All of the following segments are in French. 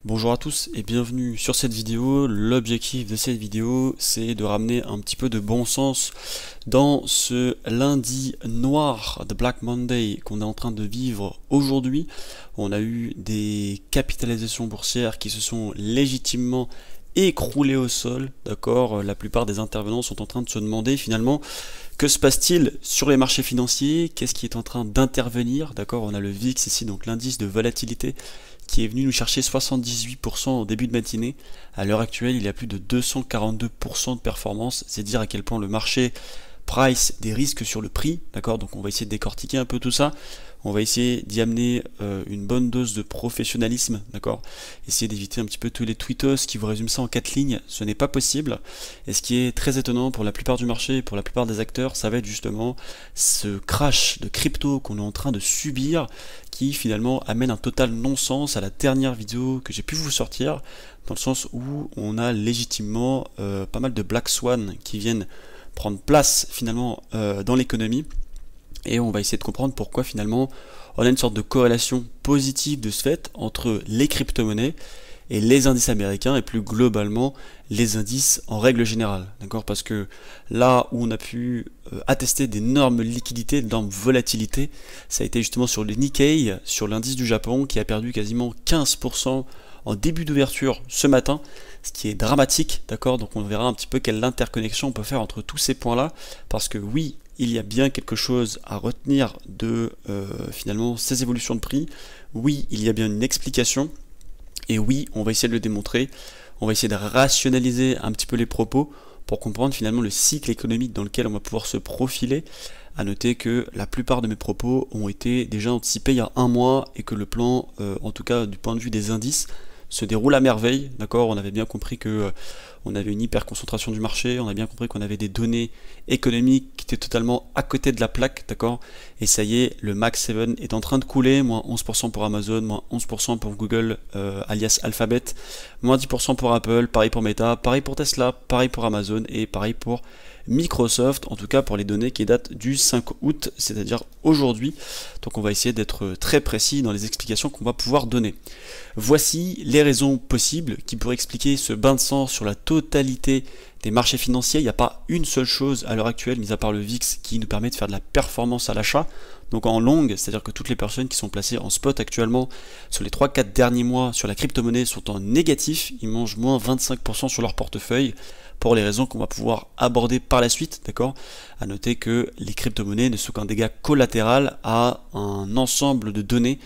Bonjour à tous et bienvenue sur cette vidéo. L'objectif de cette vidéo, c'est de ramener un petit peu de bon sens dans ce lundi noir de Black Monday qu'on est en train de vivre aujourd'hui. On a eu des capitalisations boursières qui se sont légitimement écroulées au sol, d'accord. La plupart des intervenants sont en train de se demander finalement que se passe-t-il sur les marchés financiers, qu'est-ce qui est en train d'intervenir, d'accord. On a le VIX ici, donc l'indice de volatilité, qui est venu nous chercher 78% au début de matinée. À l'heure actuelle, il y a plus de 242% de performance. C'est dire à quel point le marché price des risques sur le prix, d'accord. Donc on va essayer de décortiquer un peu tout ça. On va essayer d'y amener une bonne dose de professionnalisme, d'accord. Essayer d'éviter un petit peu tous les tweetos qui vous résument ça en 4 lignes, ce n'est pas possible. Et ce qui est très étonnant pour la plupart du marché, pour la plupart des acteurs, ça va être justement ce crash de crypto qu'on est en train de subir, qui finalement amène un total non-sens à la dernière vidéo que j'ai pu vous sortir, dans le sens où on a légitimement pas mal de Black Swan qui viennent prendre place finalement dans l'économie. Et on va essayer de comprendre pourquoi finalement on a une sorte de corrélation positive de ce fait entre les crypto-monnaies et les indices américains et plus globalement les indices en règle générale, d'accord. Parce que là où on a pu attester d'énormes liquidités, d'énormes volatilités, ça a été justement sur le Nikkei, sur l'indice du Japon qui a perdu quasiment 15% en début d'ouverture ce matin, ce qui est dramatique, d'accord. Donc on verra un petit peu quelle interconnexion on peut faire entre tous ces points-là, parce que oui, il y a bien quelque chose à retenir de finalement ces évolutions de prix. Oui, il y a bien une explication, et oui, on va essayer de le démontrer. On va essayer de rationaliser un petit peu les propos pour comprendre finalement le cycle économique dans lequel on va pouvoir se profiler. À noter que la plupart de mes propos ont été déjà anticipés il y a un mois et que le plan, en tout cas du point de vue des indices, se déroule à merveille, d'accord. On avait bien compris que on avait une hyper concentration du marché, on a bien compris qu'on avait des données économiques qui étaient totalement à côté de la plaque, d'accord. Et ça y est, le Max 7 est en train de couler, moins 11% pour Amazon, moins 11% pour Google, alias Alphabet, moins 10% pour Apple, pareil pour Meta, pareil pour Tesla, pareil pour Amazon et pareil pour Microsoft, en tout cas pour les données qui datent du 5 août, c'est-à-dire aujourd'hui. Donc on va essayer d'être très précis dans les explications qu'on va pouvoir donner. Voici les raisons possibles qui pourraient expliquer ce bain de sang sur la totalité des marchés financiers. Il n'y a pas une seule chose à l'heure actuelle, mis à part le VIX, qui nous permet de faire de la performance à l'achat. Donc en longue, c'est-à-dire que toutes les personnes qui sont placées en spot actuellement sur les 3-4 derniers mois sur la crypto-monnaie sont en négatif, ils mangent moins 25% sur leur portefeuille pour les raisons qu'on va pouvoir aborder par la suite, d'accord. À noter que les crypto-monnaies ne sont qu'un dégât collatéral à un ensemble de données,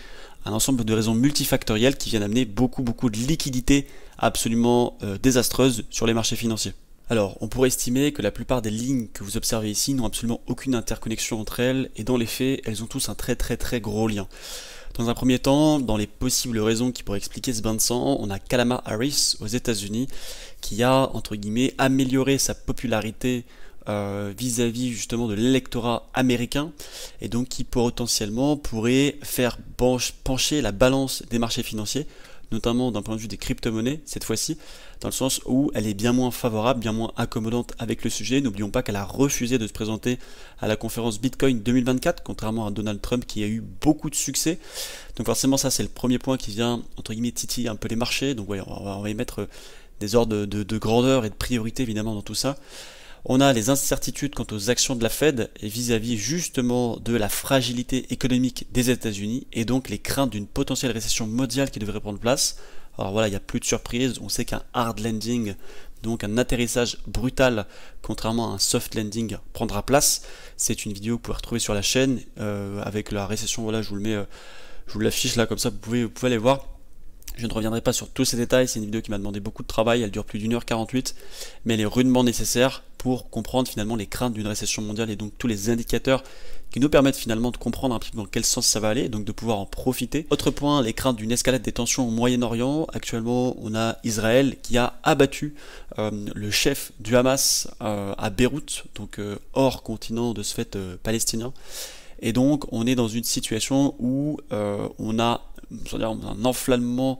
un ensemble de raisons multifactorielles qui viennent amener beaucoup de liquidités absolument désastreuses sur les marchés financiers. Alors, on pourrait estimer que la plupart des lignes que vous observez ici n'ont absolument aucune interconnexion entre elles, et dans les faits, elles ont tous un très gros lien. Dans un premier temps, dans les possibles raisons qui pourraient expliquer ce bain de sang, on a Kamala Harris aux États-Unis qui a, entre guillemets, amélioré sa popularité vis-à-vis justement de l'électorat américain, et donc qui potentiellement pourrait faire pencher la balance des marchés financiers, notamment d'un point de vue des crypto-monnaies cette fois-ci, dans le sens où elle est bien moins favorable, bien moins accommodante avec le sujet. N'oublions pas qu'elle a refusé de se présenter à la conférence Bitcoin 2024, contrairement à Donald Trump qui a eu beaucoup de succès. Donc forcément ça c'est le premier point qui vient, entre guillemets, titiller un peu les marchés. Donc ouais, on va y mettre des ordres de grandeur et de priorité évidemment dans tout ça. On a les incertitudes quant aux actions de la Fed et vis-à-vis justement de la fragilité économique des États-Unis et donc les craintes d'une potentielle récession mondiale qui devrait prendre place. Alors voilà, il n'y a plus de surprise, on sait qu'un hard landing, donc un atterrissage brutal, contrairement à un soft landing, prendra place. C'est une vidéo que vous pouvez retrouver sur la chaîne avec la récession, voilà, je vous l'affiche là comme ça, vous pouvez aller voir. Je ne reviendrai pas sur tous ces détails, c'est une vidéo qui m'a demandé beaucoup de travail, elle dure plus d'1h48, mais elle est rudement nécessaire pour comprendre finalement les craintes d'une récession mondiale et donc tous les indicateurs qui nous permettent finalement de comprendre un petit peu dans quel sens ça va aller, et donc de pouvoir en profiter. Autre point, les craintes d'une escalade des tensions au Moyen-Orient. Actuellement, on a Israël qui a abattu le chef du Hamas à Beyrouth, donc hors continent de ce fait palestinien. Et donc, on est dans une situation où on a un enflammement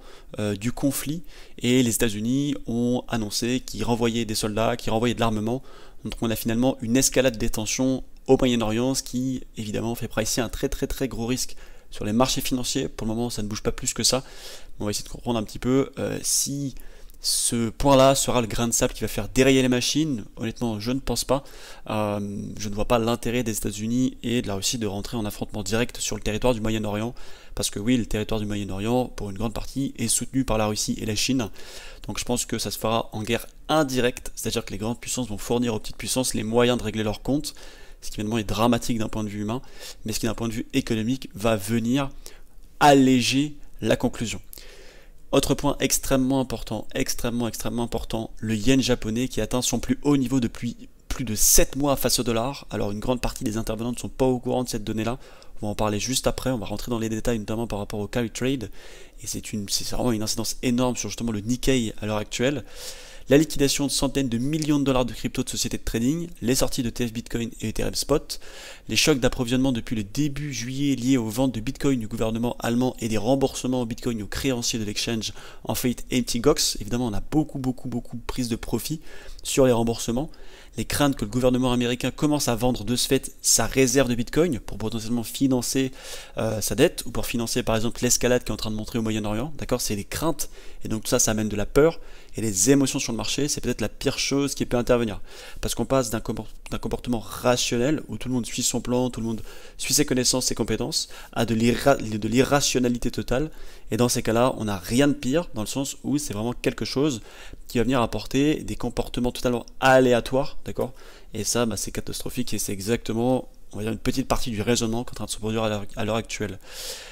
du conflit, et les États-Unis ont annoncé qu'ils renvoyaient des soldats, qu'ils renvoyaient de l'armement. Donc on a finalement une escalade des tensions au Moyen-Orient, ce qui évidemment fait pricer un très gros risque sur les marchés financiers. Pour le moment, ça ne bouge pas plus que ça. On va essayer de comprendre un petit peu si ce point-là sera le grain de sable qui va faire dérailler les machines. Honnêtement, je ne pense pas. Je ne vois pas l'intérêt des États-Unis et de la Russie de rentrer en affrontement direct sur le territoire du Moyen-Orient. Parce que oui, le territoire du Moyen-Orient, pour une grande partie, est soutenu par la Russie et la Chine. Donc je pense que ça se fera en guerre indirecte, c'est-à-dire que les grandes puissances vont fournir aux petites puissances les moyens de régler leurs comptes, ce qui évidemment est dramatique d'un point de vue humain, mais ce qui d'un point de vue économique va venir alléger la conclusion. Autre point extrêmement important, extrêmement important, le yen japonais qui atteint son plus haut niveau depuis plus de 7 mois face au dollar. Alors une grande partie des intervenants ne sont pas au courant de cette donnée-là. On va en parler juste après, on va rentrer dans les détails notamment par rapport au carry trade. Et c'est vraiment une incidence énorme sur justement le Nikkei à l'heure actuelle. La liquidation de centaines de millions de dollars de crypto de sociétés de trading, les sorties de TF Bitcoin et Ethereum Spot, les chocs d'approvisionnement depuis le début juillet liés aux ventes de Bitcoin du gouvernement allemand et des remboursements au Bitcoin aux créanciers de l'exchange en faillite Mt. Gox. Évidemment, on a beaucoup de prises de profit sur les remboursements. Les craintes que le gouvernement américain commence à vendre de ce fait sa réserve de Bitcoin pour potentiellement financer sa dette ou pour financer par exemple l'escalade qui est en train de montrer au Moyen-Orient. D'accord, c'est des craintes et donc tout ça, ça amène de la peur et les émotions sur le marché. C'est peut-être la pire chose qui peut intervenir parce qu'on passe d'un comportement rationnel où tout le monde suit son plan, tout le monde suit ses connaissances, ses compétences, à de l'irrationalité totale. Et dans ces cas-là, on n'a rien de pire dans le sens où c'est vraiment quelque chose qui va venir apporter des comportements totalement aléatoires. D'accord. Et ça, c'est catastrophique et c'est exactement, on va dire, une petite partie du raisonnement qui est en train de se produire à l'heure actuelle.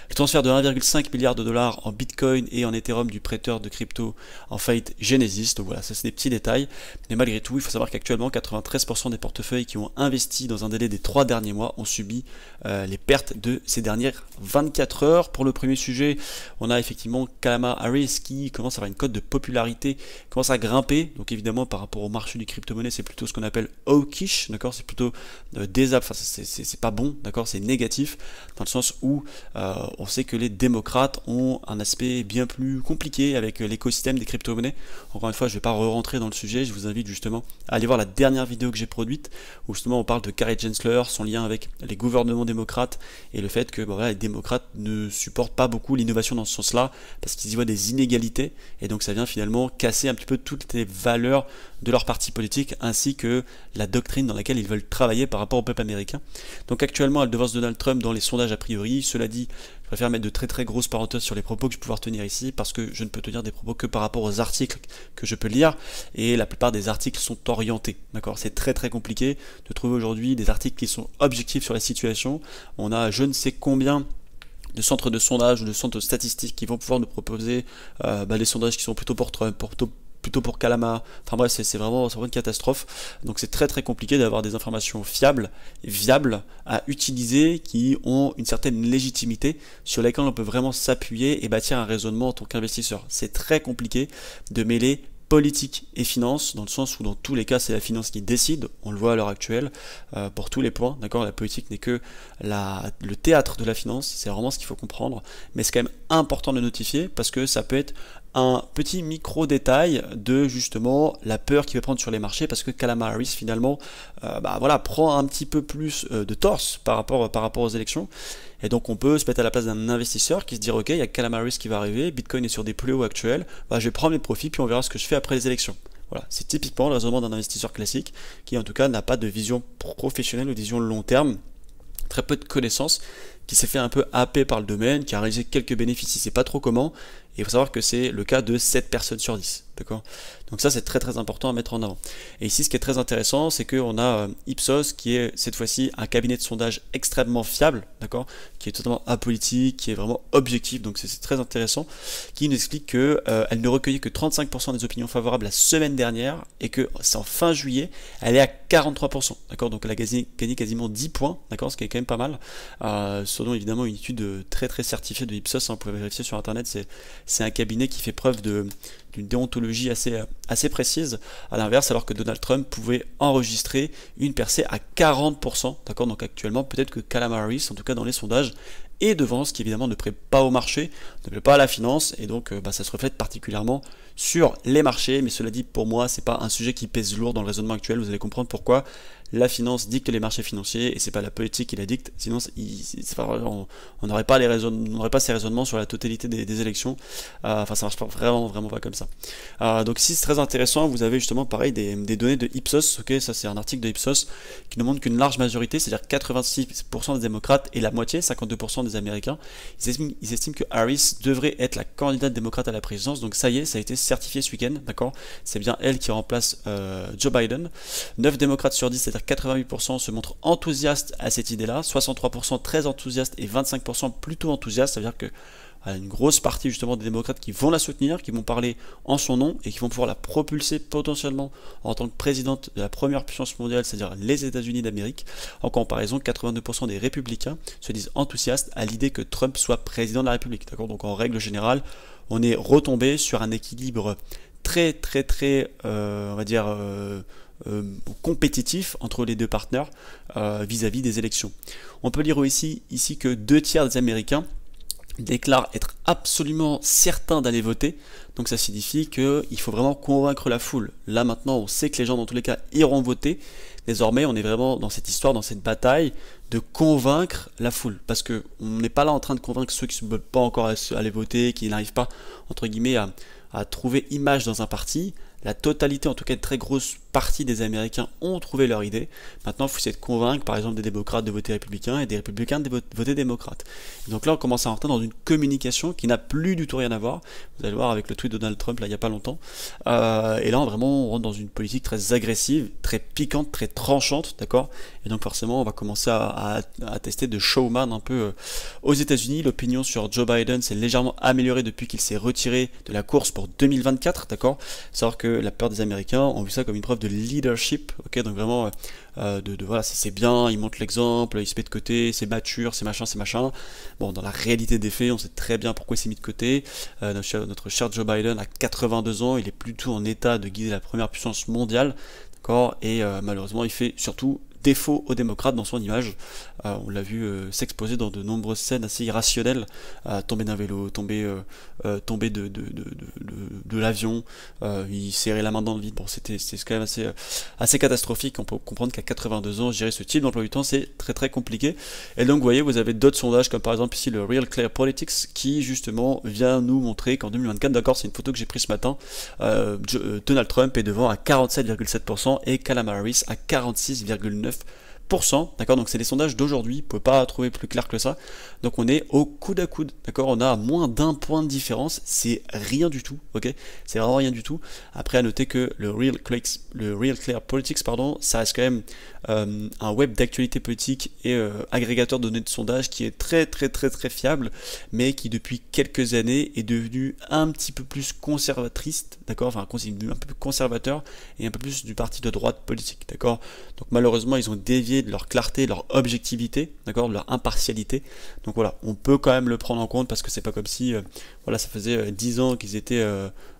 Le transfert de 1,5 milliard de dollars en Bitcoin et en Ethereum du prêteur de crypto en faillite Genesis. Donc voilà, ça c'est des petits détails. Mais malgré tout, il faut savoir qu'actuellement, 93% des portefeuilles qui ont investi dans un délai des 3 derniers mois ont subi les pertes de ces dernières 24 heures. Pour le premier sujet, on a effectivement Kamala Harris qui commence à avoir une cote de popularité, commence à grimper. Donc évidemment, par rapport au marché du crypto-monnaie, c'est plutôt ce qu'on appelle hawkish, d'accord, c'est plutôt c'est pas bon, d'accord, c'est négatif, dans le sens où on sait que les démocrates ont un aspect bien plus compliqué avec l'écosystème des crypto-monnaies. Encore une fois, je ne vais pas re-rentrer dans le sujet, je vous invite justement à aller voir la dernière vidéo que j'ai produite, où justement on parle de Gary Gensler, son lien avec les gouvernements démocrates, et le fait que les démocrates ne supportent pas beaucoup l'innovation dans ce sens-là, parce qu'ils y voient des inégalités, et donc ça vient finalement casser un petit peu toutes les valeurs de leur parti politique, ainsi que la doctrine dans laquelle ils veulent travailler par rapport au peuple américain. Donc actuellement, elle devance Donald Trump dans les sondages a priori. Cela dit, je préfère mettre de très grosses parenthèses sur les propos que je vais pouvoir tenir ici, parce que je ne peux tenir des propos que par rapport aux articles que je peux lire, et la plupart des articles sont orientés. D'accord, c'est très compliqué de trouver aujourd'hui des articles qui sont objectifs sur la situation. On a je ne sais combien de centres de sondage ou de centres statistiques qui vont pouvoir nous proposer des sondages qui sont plutôt pour Trump, plutôt pour Kalama, enfin bref, c'est vraiment une catastrophe. Donc c'est très compliqué d'avoir des informations fiables et viables à utiliser, qui ont une certaine légitimité, sur lesquelles on peut vraiment s'appuyer et bâtir un raisonnement en tant qu'investisseur. C'est très compliqué de mêler politique et finance, dans le sens où dans tous les cas c'est la finance qui décide, on le voit à l'heure actuelle, pour tous les points, d'accord, la politique n'est que le théâtre de la finance, c'est vraiment ce qu'il faut comprendre, mais c'est quand même important de le notifier, parce que ça peut être un petit micro détail de justement la peur qu'il va prendre sur les marchés, parce que Kamala Harris finalement prend un petit peu plus de torse par rapport aux élections, et donc on peut se mettre à la place d'un investisseur qui se dit ok, il y a Kamala Harris qui va arriver, Bitcoin est sur des plus hauts actuels, je vais prendre mes profits puis on verra ce que je fais après les élections. Voilà, c'est typiquement le raisonnement d'un investisseur classique qui en tout cas n'a pas de vision professionnelle ou de vision long terme, très peu de connaissances, qui s'est fait un peu happer par le domaine, qui a réalisé quelques bénéfices, il ne sait pas trop comment, et il faut savoir que c'est le cas de 7 personnes sur 10, d'accord. Donc ça c'est très important à mettre en avant. Et ici ce qui est très intéressant, c'est qu'on a Ipsos, qui est cette fois-ci un cabinet de sondage extrêmement fiable, d'accord, qui est totalement apolitique, qui est vraiment objectif, donc c'est très intéressant, qui nous explique que elle ne recueillait que 35% des opinions favorables la semaine dernière, et que c'est en fin juillet, elle est à 43%, d'accord, donc elle a gagné quasiment 10 points, d'accord, ce qui est quand même pas mal, selon évidemment une étude très certifiée de Ipsos, vous pouvez vérifier sur internet, c'est un cabinet qui fait preuve d'une déontologie assez précise, à l'inverse, alors que Donald Trump pouvait enregistrer une percée à 40%, d'accord, donc actuellement peut-être que Kamala Harris, en tout cas dans les sondages, et devant, ce qui évidemment ne plaît pas au marché, ne plaît pas à la finance, et donc ça se reflète particulièrement sur les marchés. Mais cela dit, pour moi, c'est pas un sujet qui pèse lourd dans le raisonnement actuel. Vous allez comprendre pourquoi. La finance dicte les marchés financiers et c'est pas la politique qui la dicte, sinon on n'aurait pas ces raisonnements sur la totalité des élections. Enfin, ça marche pas vraiment pas comme ça. Donc ici c'est très intéressant, vous avez justement pareil des données de Ipsos. Ok, ça c'est un article de Ipsos qui nous montre qu'une large majorité, c'est-à-dire 86% des démocrates et la moitié, 52% des Américains, ils estiment que Harris devrait être la candidate démocrate à la présidence. Donc ça y est, ça a été certifié ce week-end, d'accord. C'est bien elle qui remplace Joe Biden. 9 démocrates sur 10, c'est-à-dire 88% se montrent enthousiastes à cette idée-là, 63% très enthousiastes et 25% plutôt enthousiastes. Ça veut dire que une grosse partie justement des démocrates qui vont la soutenir, qui vont parler en son nom et qui vont pouvoir la propulser potentiellement en tant que présidente de la première puissance mondiale, c'est-à-dire les États-Unis d'Amérique. En comparaison, 82% des républicains se disent enthousiastes à l'idée que Trump soit président de la République. D'accord ? Donc en règle générale, on est retombé sur un équilibre très on va dire compétitif entre les deux partenaires vis-à-vis des élections. On peut lire ici que 2 tiers des Américains déclarent être absolument certains d'aller voter. Donc ça signifie qu'il faut vraiment convaincre la foule. Là maintenant, on sait que les gens dans tous les cas iront voter. Désormais, on est vraiment dans cette histoire, dans cette bataille de convaincre la foule. Parce qu'on n'est pas là en train de convaincre ceux qui ne veulent pas encore aller voter, qui n'arrivent pas, entre guillemets, à trouver image dans un parti. La totalité, en tout cas une très grosse partie des Américains ont trouvé leur idée. Maintenant, il faut essayer de convaincre par exemple des démocrates de voter républicain et des républicains de voter démocrate. Et donc là, on commence à rentrer dans une communication qui n'a plus du tout rien à voir. Vous allez voir avec le tweet de Donald Trump, là, il n'y a pas longtemps. Et là, vraiment, on rentre dans une politique très agressive, très piquante, très tranchante, d'accord. Et donc forcément, on va commencer à tester de showman un peu aux États-Unis. L'opinion sur Joe Biden s'est légèrement améliorée depuis qu'il s'est retiré de la course pour 2024, d'accord. Savoir que la plupart des Américains ont vu ça comme une preuve de leadership, ok, donc vraiment voilà, c'est bien, il montre l'exemple, il se met de côté, c'est mature, c'est machin. Bon, dans la réalité des faits, on sait très bien pourquoi il s'est mis de côté. Notre cher Joe Biden a 82 ans, il est plutôt en état de guider la première puissance mondiale, d'accord, et malheureusement, il fait surtout défaut aux démocrates dans son image. On l'a vu s'exposer dans de nombreuses scènes assez irrationnelles, tomber d'un vélo, tomber de l'avion, il serrait la main dans le vide. Bon, c'était quand même assez catastrophique. On peut comprendre qu'à 82 ans, gérer ce type d'emploi du temps, c'est très compliqué. Et donc, vous voyez, vous avez d'autres sondages, comme par exemple ici le Real Clear Politics, qui justement vient nous montrer qu'en 2024, d'accord, c'est une photo que j'ai prise ce matin, Donald Trump est devant à 47,7% et Kamala Harris à 46,9%. D'accord, donc c'est les sondages d'aujourd'hui, vous ne pouvez pas trouver plus clair que ça. Donc on est au coude à coude, d'accord, on a moins d'1 point de différence, c'est rien du tout, ok, c'est vraiment rien du tout. Après à noter que le Real Clear Politics, pardon, ça reste quand même un web d'actualité politique et agrégateur de données de sondage qui est très fiable, mais qui depuis quelques années est devenu un petit peu plus conservatrice, d'accord, enfin un peu plus conservateur et un peu plus du parti de droite politique, d'accord. Donc malheureusement ils ont dévié de leur clarté, de leur objectivité, d'accord, de leur impartialité. Donc voilà, on peut quand même le prendre en compte parce que c'est pas comme si voilà, ça faisait 10 ans qu'ils étaient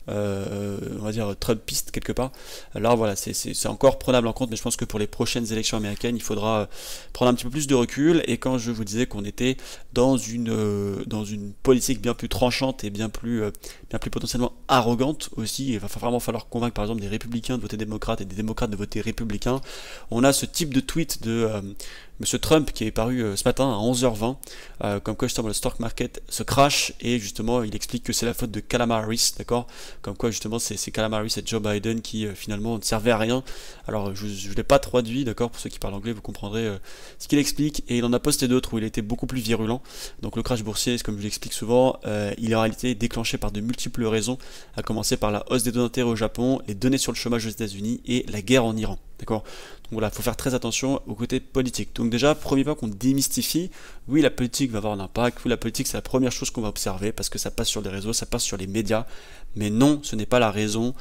on va dire Trumpistes quelque part. Alors voilà, c'est encore prenable en compte, mais je pense que pour les prochaines élections américaines, il faudra prendre un petit peu plus de recul. Et quand je vous disais qu'on était dans une politique bien plus tranchante et bien plus potentiellement arrogante aussi, il va vraiment falloir convaincre par exemple des républicains de voter démocrate et des démocrates de voter républicain. On a ce type de tweet de Monsieur Trump qui est paru ce matin à 11h20, comme quoi justement le stock market se crash et justement il explique que c'est la faute de Kamala Harris, d'accord, comme quoi justement c'est Kamala Harris et Joe Biden qui finalement ne servaient à rien. Alors je ne l'ai pas traduit, d'accord, pour ceux qui parlent anglais vous comprendrez ce qu'il explique, et il en a posté d'autres où il était beaucoup plus virulent. Donc le crash boursier, comme je l'explique souvent, il est en réalité déclenché par de multiples raisons, à commencer par la hausse des taux d'intérêt au Japon, les données sur le chômage aux États-Unis et la guerre en Iran, d'accord. Donc voilà, il faut faire très attention au côté politique. Donc déjà, premier pas qu'on démystifie, oui la politique va avoir un impact, oui la politique c'est la première chose qu'on va observer parce que ça passe sur les réseaux, ça passe sur les médias, mais non, ce n'est pas la raison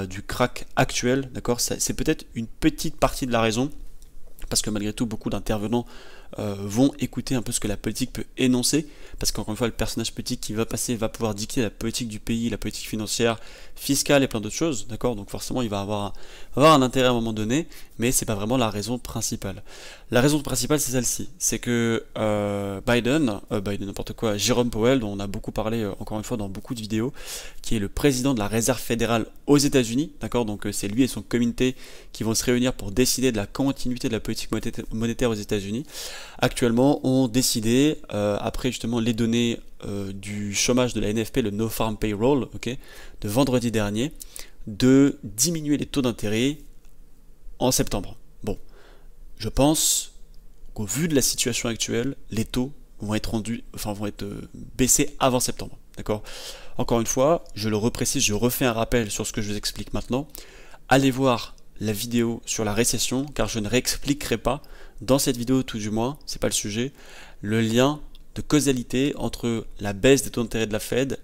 du crack actuel, d'accord, c'est peut-être une petite partie de la raison, parce que malgré tout, beaucoup d'intervenants vont écouter un peu ce que la politique peut énoncer, parce qu'encore une fois, le personnage politique qui va passer va pouvoir dicter la politique du pays, la politique financière, fiscale et plein d'autres choses, d'accord? Donc forcément, il va avoir un intérêt à un moment donné, mais c'est pas vraiment la raison principale. La raison principale, c'est celle-ci, c'est que Biden, n'importe quoi, Jérôme Powell, dont on a beaucoup parlé encore une fois dans beaucoup de vidéos, qui est le président de la Réserve fédérale aux États-Unis, d'accord? Donc c'est lui et son comité qui vont se réunir pour décider de la continuité de la politique monétaire aux États-Unis. Actuellement, ont décidé, après justement les données du chômage de la NFP, le No Farm Payroll, ok, de vendredi dernier, de diminuer les taux d'intérêt en septembre. Bon, je pense qu'au vu de la situation actuelle, les taux vont être baissés avant septembre, d'accord? Encore une fois, je le reprécise, je refais un rappel sur ce que je vous explique maintenant. Allez voir la vidéo sur la récession, car je ne réexpliquerai pas, dans cette vidéo tout du moins, c'est pas le sujet, le lien de causalité entre la baisse des taux d'intérêt de la Fed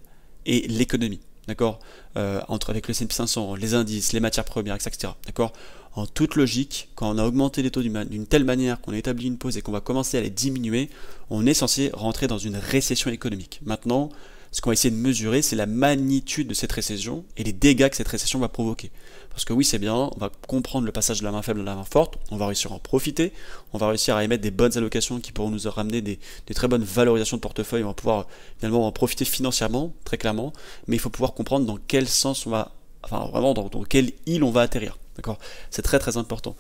et l'économie, d'accord, avec le S&P 500, les indices, les matières premières, etc., d'accord. En toute logique, quand on a augmenté les taux d'une telle manière qu'on a établi une pause et qu'on va commencer à les diminuer, on est censé rentrer dans une récession économique. Maintenant, ce qu'on va essayer de mesurer, c'est la magnitude de cette récession et les dégâts que cette récession va provoquer. Parce que oui, c'est bien, on va comprendre le passage de la main faible à la main forte, on va réussir à en profiter, on va réussir à émettre des bonnes allocations qui pourront nous ramener des très bonnes valorisations de portefeuille, on va pouvoir finalement en profiter financièrement, très clairement, mais il faut pouvoir comprendre dans quel sens on va, enfin vraiment dans quelle île on va atterrir. D'accord, c'est très très important.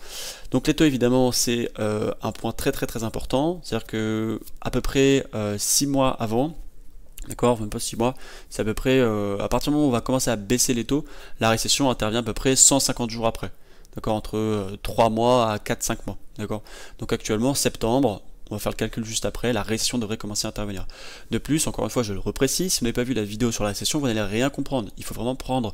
Donc les taux évidemment c'est un point très très très important, c'est-à-dire que à peu près 6 mois avant, d'accord, même pas 6 mois, c'est à peu près, à partir du moment où on va commencer à baisser les taux, la récession intervient à peu près 150 jours après, d'accord, entre 3 mois à 4-5 mois, d'accord. Donc actuellement, septembre, on va faire le calcul juste après, la récession devrait commencer à intervenir. De plus, encore une fois, je le reprécise, si vous n'avez pas vu la vidéo sur la récession, vous n'allez rien comprendre. Il faut vraiment prendre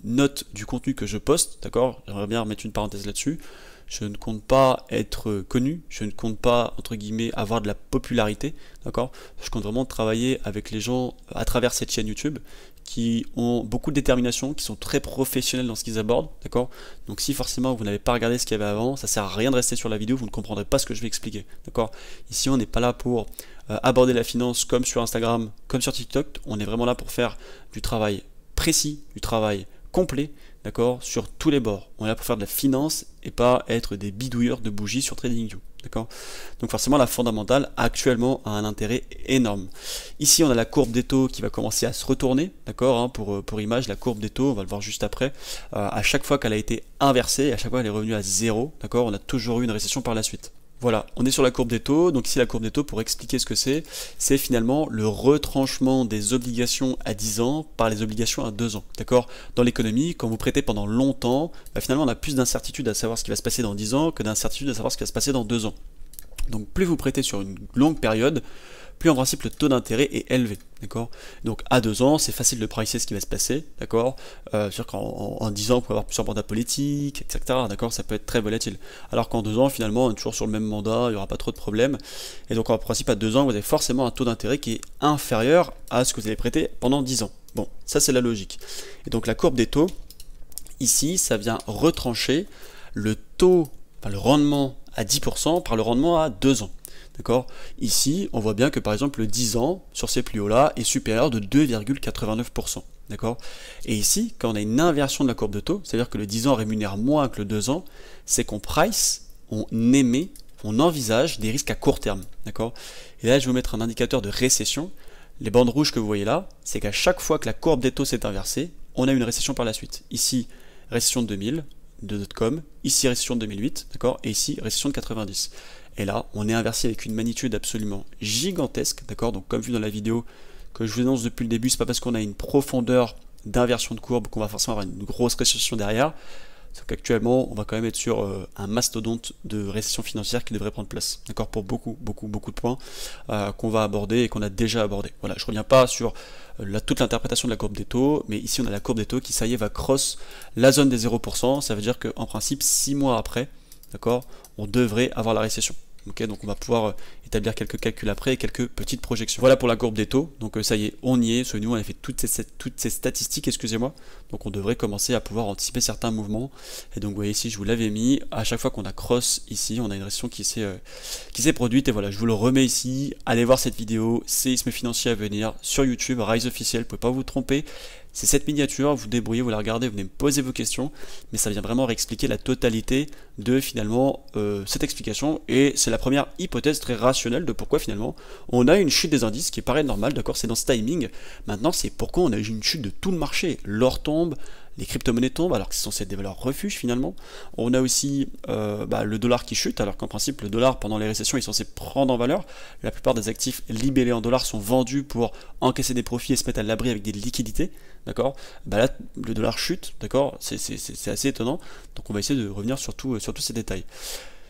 note du contenu que je poste, d'accord, j'aimerais bien remettre une parenthèse là-dessus. Je ne compte pas être connu, je ne compte pas, entre guillemets, avoir de la popularité, d'accord? Je compte vraiment travailler avec les gens à travers cette chaîne YouTube qui ont beaucoup de détermination, qui sont très professionnels dans ce qu'ils abordent, d'accord? Donc si forcément vous n'avez pas regardé ce qu'il y avait avant, ça sert à rien de rester sur la vidéo, vous ne comprendrez pas ce que je vais expliquer, d'accord? Ici on n'est pas là pour aborder la finance comme sur Instagram, comme sur TikTok, on est vraiment là pour faire du travail précis, du travail complet, d'accord, sur tous les bords. On est là pour faire de la finance et pas être des bidouilleurs de bougies sur TradingView, d'accord. Donc forcément la fondamentale actuellement a un intérêt énorme. Ici on a la courbe des taux qui va commencer à se retourner, d'accord, hein, pour image, la courbe des taux, on va le voir juste après, à chaque fois qu'elle a été inversée, à chaque fois elle est revenue à zéro, d'accord, on a toujours eu une récession par la suite. Voilà, on est sur la courbe des taux, donc ici la courbe des taux, pour expliquer ce que c'est finalement le retranchement des obligations à 10 ans par les obligations à 2 ans, d'accord. Dans l'économie, quand vous prêtez pendant longtemps, finalement on a plus d'incertitude à savoir ce qui va se passer dans 10 ans que d'incertitude à savoir ce qui va se passer dans 2 ans. Donc plus vous prêtez sur une longue période, plus en principe le taux d'intérêt est élevé, d'accord. Donc à 2 ans, c'est facile de pricer ce qui va se passer, d'accord. C'est-à-dire qu'en 10 ans, vous pouvez avoir plusieurs mandats politiques, etc., d'accord, ça peut être très volatile. Alors qu'en 2 ans, finalement, on est toujours sur le même mandat, il n'y aura pas trop de problèmes. Et donc en principe, à 2 ans, vous avez forcément un taux d'intérêt qui est inférieur à ce que vous avez prêté pendant 10 ans. Bon, ça c'est la logique. Et donc la courbe des taux, ici, ça vient retrancher le taux, enfin, le rendement à 10% par le rendement à 2 ans. D'accord. Ici, on voit bien que par exemple le 10 ans sur ces plus hauts là est supérieur de 2,89%. D'accord. Et ici, quand on a une inversion de la courbe de taux, c'est-à-dire que le 10 ans rémunère moins que le 2 ans, c'est qu'on price, on émet, on envisage des risques à court terme. D'accord. Et là, je vais vous mettre un indicateur de récession. Les bandes rouges que vous voyez là, c'est qu'à chaque fois que la courbe des taux s'est inversée, on a une récession par la suite. Ici, récession de 2000, de dot-com, ici récession de 2008, d'accord, et ici récession de 90. Et là, on est inversé avec une magnitude absolument gigantesque, d'accord. Donc comme vu dans la vidéo que je vous annonce depuis le début, c'est pas parce qu'on a une profondeur d'inversion de courbe qu'on va forcément avoir une grosse récession derrière. Sauf qu'actuellement, on va quand même être sur un mastodonte de récession financière qui devrait prendre place, d'accord, pour beaucoup de points qu'on va aborder et qu'on a déjà abordé. Voilà, je reviens pas sur toute l'interprétation de la courbe des taux, mais ici on a la courbe des taux qui, ça y est, va cross la zone des 0%, ça veut dire qu'en principe, 6 mois après, d'accord, on devrait avoir la récession. Okay, donc on va pouvoir établir quelques calculs après et quelques petites projections. Voilà pour la courbe des taux. Donc ça y est, on y est. Sur nous, on a fait toutes ces statistiques, excusez-moi. Donc on devrait commencer à pouvoir anticiper certains mouvements. Et donc vous voyez ici, je vous l'avais mis. À chaque fois qu'on a cross ici, on a une récession qui s'est produite. Et voilà, je vous le remets ici. Allez voir cette vidéo, séisme financier à venir sur YouTube, Rise officiel. Vous pouvez pas vous tromper. C'est cette miniature, vous débrouillez, vous la regardez, vous venez me poser vos questions, mais ça vient vraiment réexpliquer la totalité de finalement cette explication, et c'est la première hypothèse très rationnelle de pourquoi finalement on a une chute des indices qui paraît normale, d'accord, c'est dans ce timing. Maintenant c'est pourquoi on a eu une chute de tout le marché, l'or tombe, les crypto-monnaies tombent alors que c'est censé être des valeurs refuges finalement. On a aussi le dollar qui chute alors qu'en principe le dollar pendant les récessions est censé prendre en valeur. La plupart des actifs libellés en dollars sont vendus pour encaisser des profits et se mettre à l'abri avec des liquidités, d'accord. Là le dollar chute, d'accord, c'est assez étonnant, donc on va essayer de revenir sur tous ces détails.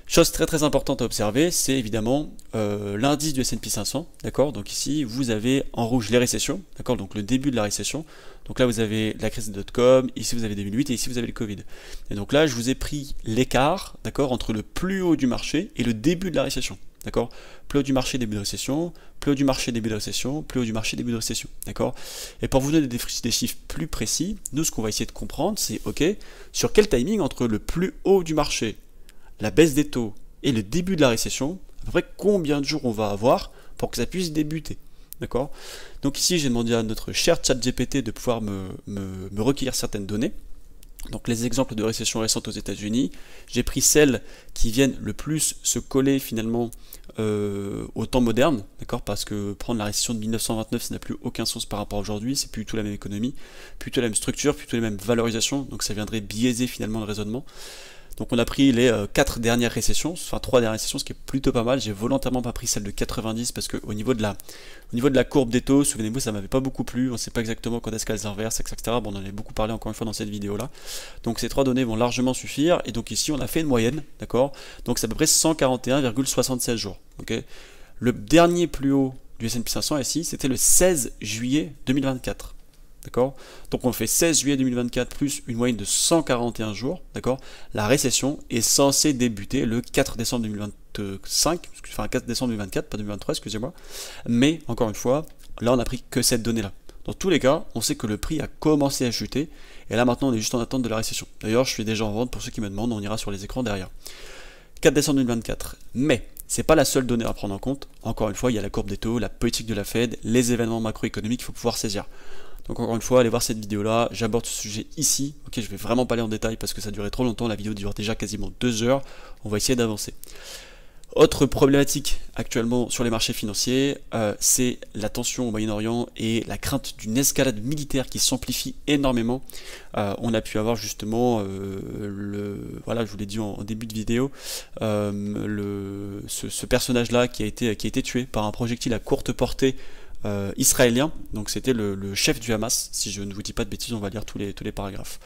Chose très très importante à observer, c'est évidemment l'indice du S&P 500, d'accord. Donc ici vous avez en rouge les récessions, d'accord, donc le début de la récession. Donc là vous avez la crise de .com, ici vous avez 2008 et ici vous avez le Covid. Et donc là je vous ai pris l'écart, d'accord, entre le plus haut du marché et le début de la récession, d'accord. Plus haut du marché, début de récession, plus haut du marché, début de récession, plus haut du marché, début de récession, d'accord. Et pour vous donner des chiffres plus précis, nous ce qu'on va essayer de comprendre, c'est ok, sur quel timing entre le plus haut du marché, la baisse des taux et le début de la récession, à peu près combien de jours on va avoir pour que ça puisse débuter. D'accord. Donc ici j'ai demandé à notre cher ChatGPT de pouvoir me recueillir certaines données. Donc les exemples de récession récentes aux États-Unis, j'ai pris celles qui viennent le plus se coller finalement au temps moderne, d'accord, parce que prendre la récession de 1929 ça n'a plus aucun sens par rapport à aujourd'hui, c'est plus du tout la même économie, plus du tout la même structure, plus du tout les mêmes valorisations, donc ça viendrait biaiser finalement le raisonnement. Donc on a pris les 4 dernières récessions, enfin 3 dernières récessions, ce qui est plutôt pas mal. J'ai volontairement pas pris celle de 90 parce qu'au niveau de la courbe des taux, souvenez-vous, ça m'avait pas beaucoup plu. On ne sait pas exactement quand est-ce qu'elles s'inversent, etc. Bon, on en avait beaucoup parlé encore une fois dans cette vidéo-là. Donc ces 3 données vont largement suffire. Et donc ici, on a fait une moyenne, d'accord. Donc c'est à peu près 141,76 jours. Okay. Le dernier plus haut du S&P 500 ici, c'était le 16 juillet 2024. D'accord. Donc on fait 16 juillet 2024 plus une moyenne de 141 jours, d'accord. La récession est censée débuter le 4 décembre 2025, enfin 4 décembre 2024, pas 2023, excusez-moi. Mais encore une fois, là on n'a pris que cette donnée-là. Dans tous les cas, on sait que le prix a commencé à chuter, et là maintenant on est juste en attente de la récession. D'ailleurs, je suis déjà en vente pour ceux qui me demandent, on ira sur les écrans derrière. 4 décembre 2024. Mais c'est pas la seule donnée à prendre en compte. Encore une fois, il y a la courbe des taux, la politique de la Fed, les événements macroéconomiques qu'il faut pouvoir saisir. Donc encore une fois, allez voir cette vidéo-là, j'aborde ce sujet ici. Ok, je vais vraiment pas aller en détail parce que ça durait trop longtemps, la vidéo dure déjà quasiment 2 heures. On va essayer d'avancer. Autre problématique actuellement sur les marchés financiers, c'est la tension au Moyen-Orient et la crainte d'une escalade militaire qui s'amplifie énormément. On a pu avoir justement, voilà, je vous l'ai dit en début de vidéo, ce personnage-là qui a été tué par un projectile à courte portée israélien. Donc c'était le chef du Hamas. Si je ne vous dis pas de bêtises, on va lire tous les paragraphes.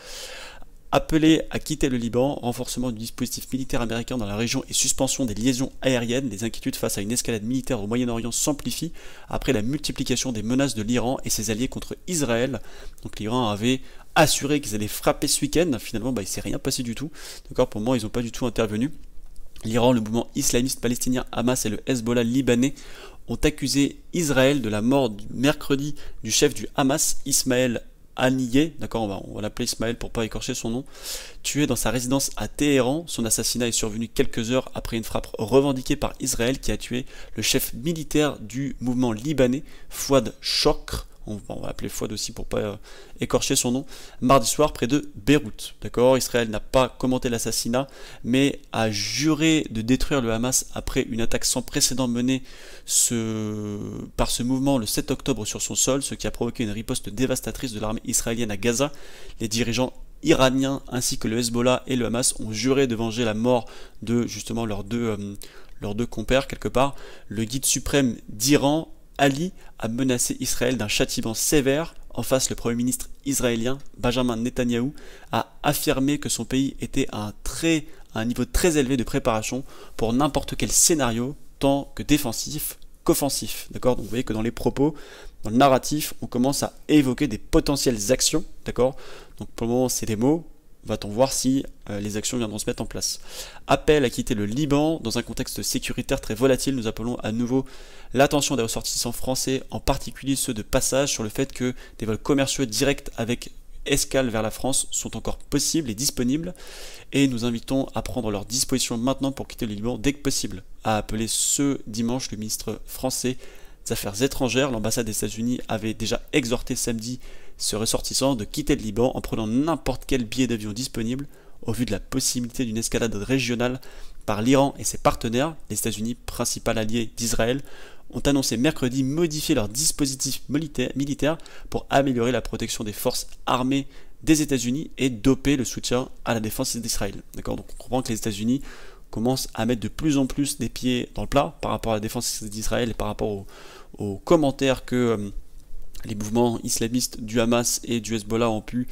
Appelé à quitter le Liban, renforcement du dispositif militaire américain dans la région et suspension des liaisons aériennes, les inquiétudes face à une escalade militaire au Moyen-Orient s'amplifient après la multiplication des menaces de l'Iran et ses alliés contre Israël. Donc l'Iran avait assuré qu'ils allaient frapper ce week-end, finalement il ne s'est rien passé du tout. D'accord, pour le moment ils n'ont pas du tout intervenu. L'Iran, le mouvement islamiste palestinien Hamas et le Hezbollah libanais ont accusé Israël de la mort mercredi du chef du Hamas, Ismaël Haniyeh, d'accord, on va l'appeler Ismaël pour pas écorcher son nom, tué dans sa résidence à Téhéran. Son assassinat est survenu quelques heures après une frappe revendiquée par Israël qui a tué le chef militaire du mouvement libanais, Fouad Chokr. On va l'appeler Fouad aussi pour pas écorcher son nom, mardi soir près de Beyrouth. D'accord, Israël n'a pas commenté l'assassinat, mais a juré de détruire le Hamas après une attaque sans précédent menée par ce mouvement le 7 octobre sur son sol, ce qui a provoqué une riposte dévastatrice de l'armée israélienne à Gaza. Les dirigeants iraniens ainsi que le Hezbollah et le Hamas ont juré de venger la mort de justement leurs deux compères quelque part. Le guide suprême d'Iran, Ali, a menacé Israël d'un châtiment sévère. En face, le Premier ministre israélien, Benjamin Netanyahou, a affirmé que son pays était à un niveau très élevé de préparation pour n'importe quel scénario, tant que défensif qu'offensif. D'accord. Donc vous voyez que dans les propos, dans le narratif, on commence à évoquer des potentielles actions. D'accord. Donc pour le moment, c'est des mots. va-t-on voir si les actions viendront se mettre en place. Appel à quitter le Liban dans un contexte sécuritaire très volatile. Nous appelons à nouveau l'attention des ressortissants français, en particulier ceux de passage, sur le fait que des vols commerciaux directs avec escale vers la France sont encore possibles et disponibles, et nous invitons à prendre leurs dispositions maintenant pour quitter le Liban dès que possible. A appelé ce dimanche le ministre français des Affaires étrangères. L'ambassade des États-Unis avait déjà exhorté samedi ce ressortissant de quitter le Liban en prenant n'importe quel billet d'avion disponible au vu de la possibilité d'une escalade régionale par l'Iran et ses partenaires. Les États-Unis, principal allié d'Israël, ont annoncé mercredi modifier leur dispositif militaire pour améliorer la protection des forces armées des États-Unis et doper le soutien à la défense d'Israël. D'accord, donc on comprend que les États-Unis commencent à mettre de plus en plus des pieds dans le plat par rapport à la défense d'Israël et par rapport aux commentaires que les mouvements islamistes du Hamas et du Hezbollah ont pu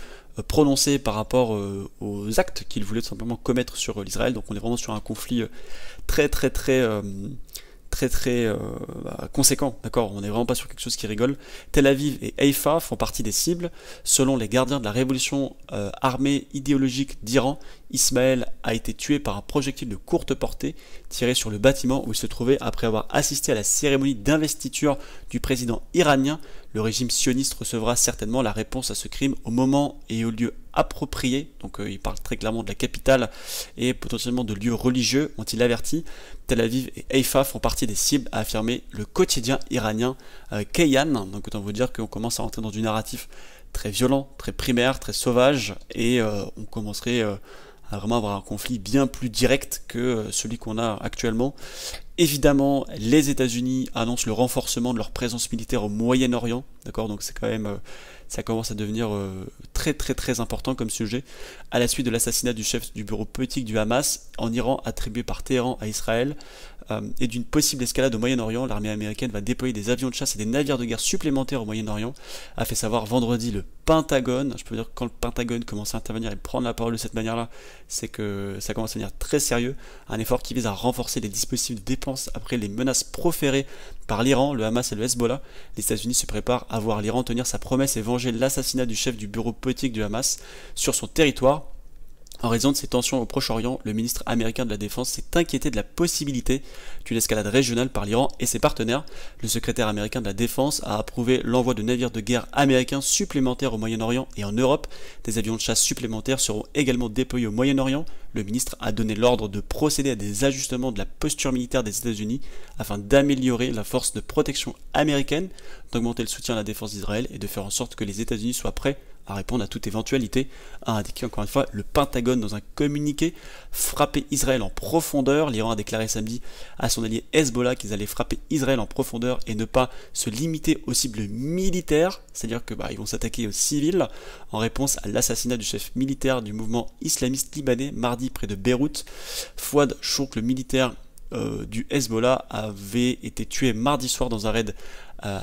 prononcer par rapport aux actes qu'ils voulaient tout simplement commettre sur l'Israël. Donc on est vraiment sur un conflit très conséquent, d'accord, on n'est vraiment pas sur quelque chose qui rigole. Tel Aviv et Haïfa font partie des cibles. Selon les gardiens de la révolution armée idéologique d'Iran, Ismaël a été tué par un projectile de courte portée tiré sur le bâtiment où il se trouvait après avoir assisté à la cérémonie d'investiture du président iranien. Le régime sioniste recevra certainement la réponse à ce crime au moment et au lieu approprié. Donc il parle très clairement de la capitale et potentiellement de lieux religieux, ont-ils averti. Tel Aviv et Haïfa font partie des cibles, a affirmé le quotidien iranien Kayhan. Donc autant vous dire qu'on commence à rentrer dans du narratif très violent, très primaire, très sauvage, et on commencerait à vraiment avoir un conflit bien plus direct que celui qu'on a actuellement. Évidemment, les États-Unis annoncent le renforcement de leur présence militaire au Moyen-Orient, d'accord, donc c'est quand même, ça commence à devenir très important comme sujet, à la suite de l'assassinat du chef du bureau politique du Hamas en Iran, attribué par Téhéran à Israël, et d'une possible escalade au Moyen-Orient. L'armée américaine va déployer des avions de chasse et des navires de guerre supplémentaires au Moyen-Orient, a fait savoir vendredi le Pentagone. Je peux dire que quand le Pentagone commence à intervenir et prendre la parole de cette manière-là, c'est que ça commence à devenir très sérieux. Un effort qui vise à renforcer les dispositifs de défense après les menaces proférées par l'Iran, le Hamas et le Hezbollah. Les États-Unis se préparent à voir l'Iran tenir sa promesse et venger l'assassinat du chef du bureau politique du Hamas sur son territoire. En raison de ces tensions au Proche-Orient, le ministre américain de la Défense s'est inquiété de la possibilité d'une escalade régionale par l'Iran et ses partenaires. Le secrétaire américain de la Défense a approuvé l'envoi de navires de guerre américains supplémentaires au Moyen-Orient et en Europe. Des avions de chasse supplémentaires seront également déployés au Moyen-Orient. Le ministre a donné l'ordre de procéder à des ajustements de la posture militaire des États-Unis afin d'améliorer la force de protection américaine, d'augmenter le soutien à la défense d'Israël et de faire en sorte que les États-Unis soient prêts à répondre à toute éventualité, a indiqué encore une fois le Pentagone dans un communiqué. Frapper Israël en profondeur. L'Iran a déclaré samedi à son allié Hezbollah qu'ils allaient frapper Israël en profondeur et ne pas se limiter aux cibles militaires, c'est-à-dire que ils vont s'attaquer aux civils, en réponse à l'assassinat du chef militaire du mouvement islamiste libanais mardi près de Beyrouth. Fouad Chouk, le militaire du Hezbollah, avait été tué mardi soir dans un raid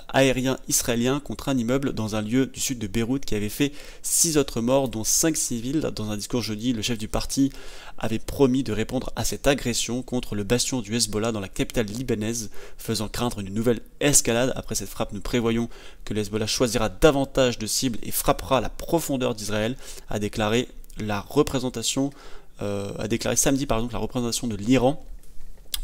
aérien israélien contre un immeuble dans un lieu du sud de Beyrouth qui avait fait 6 autres morts, dont 5 civils. Dans un discours jeudi, le chef du parti avait promis de répondre à cette agression contre le bastion du Hezbollah dans la capitale libanaise, faisant craindre une nouvelle escalade. Après cette frappe, nous prévoyons que le Hezbollah choisira davantage de cibles et frappera à la profondeur d'Israël, a déclaré samedi la représentation de l'Iran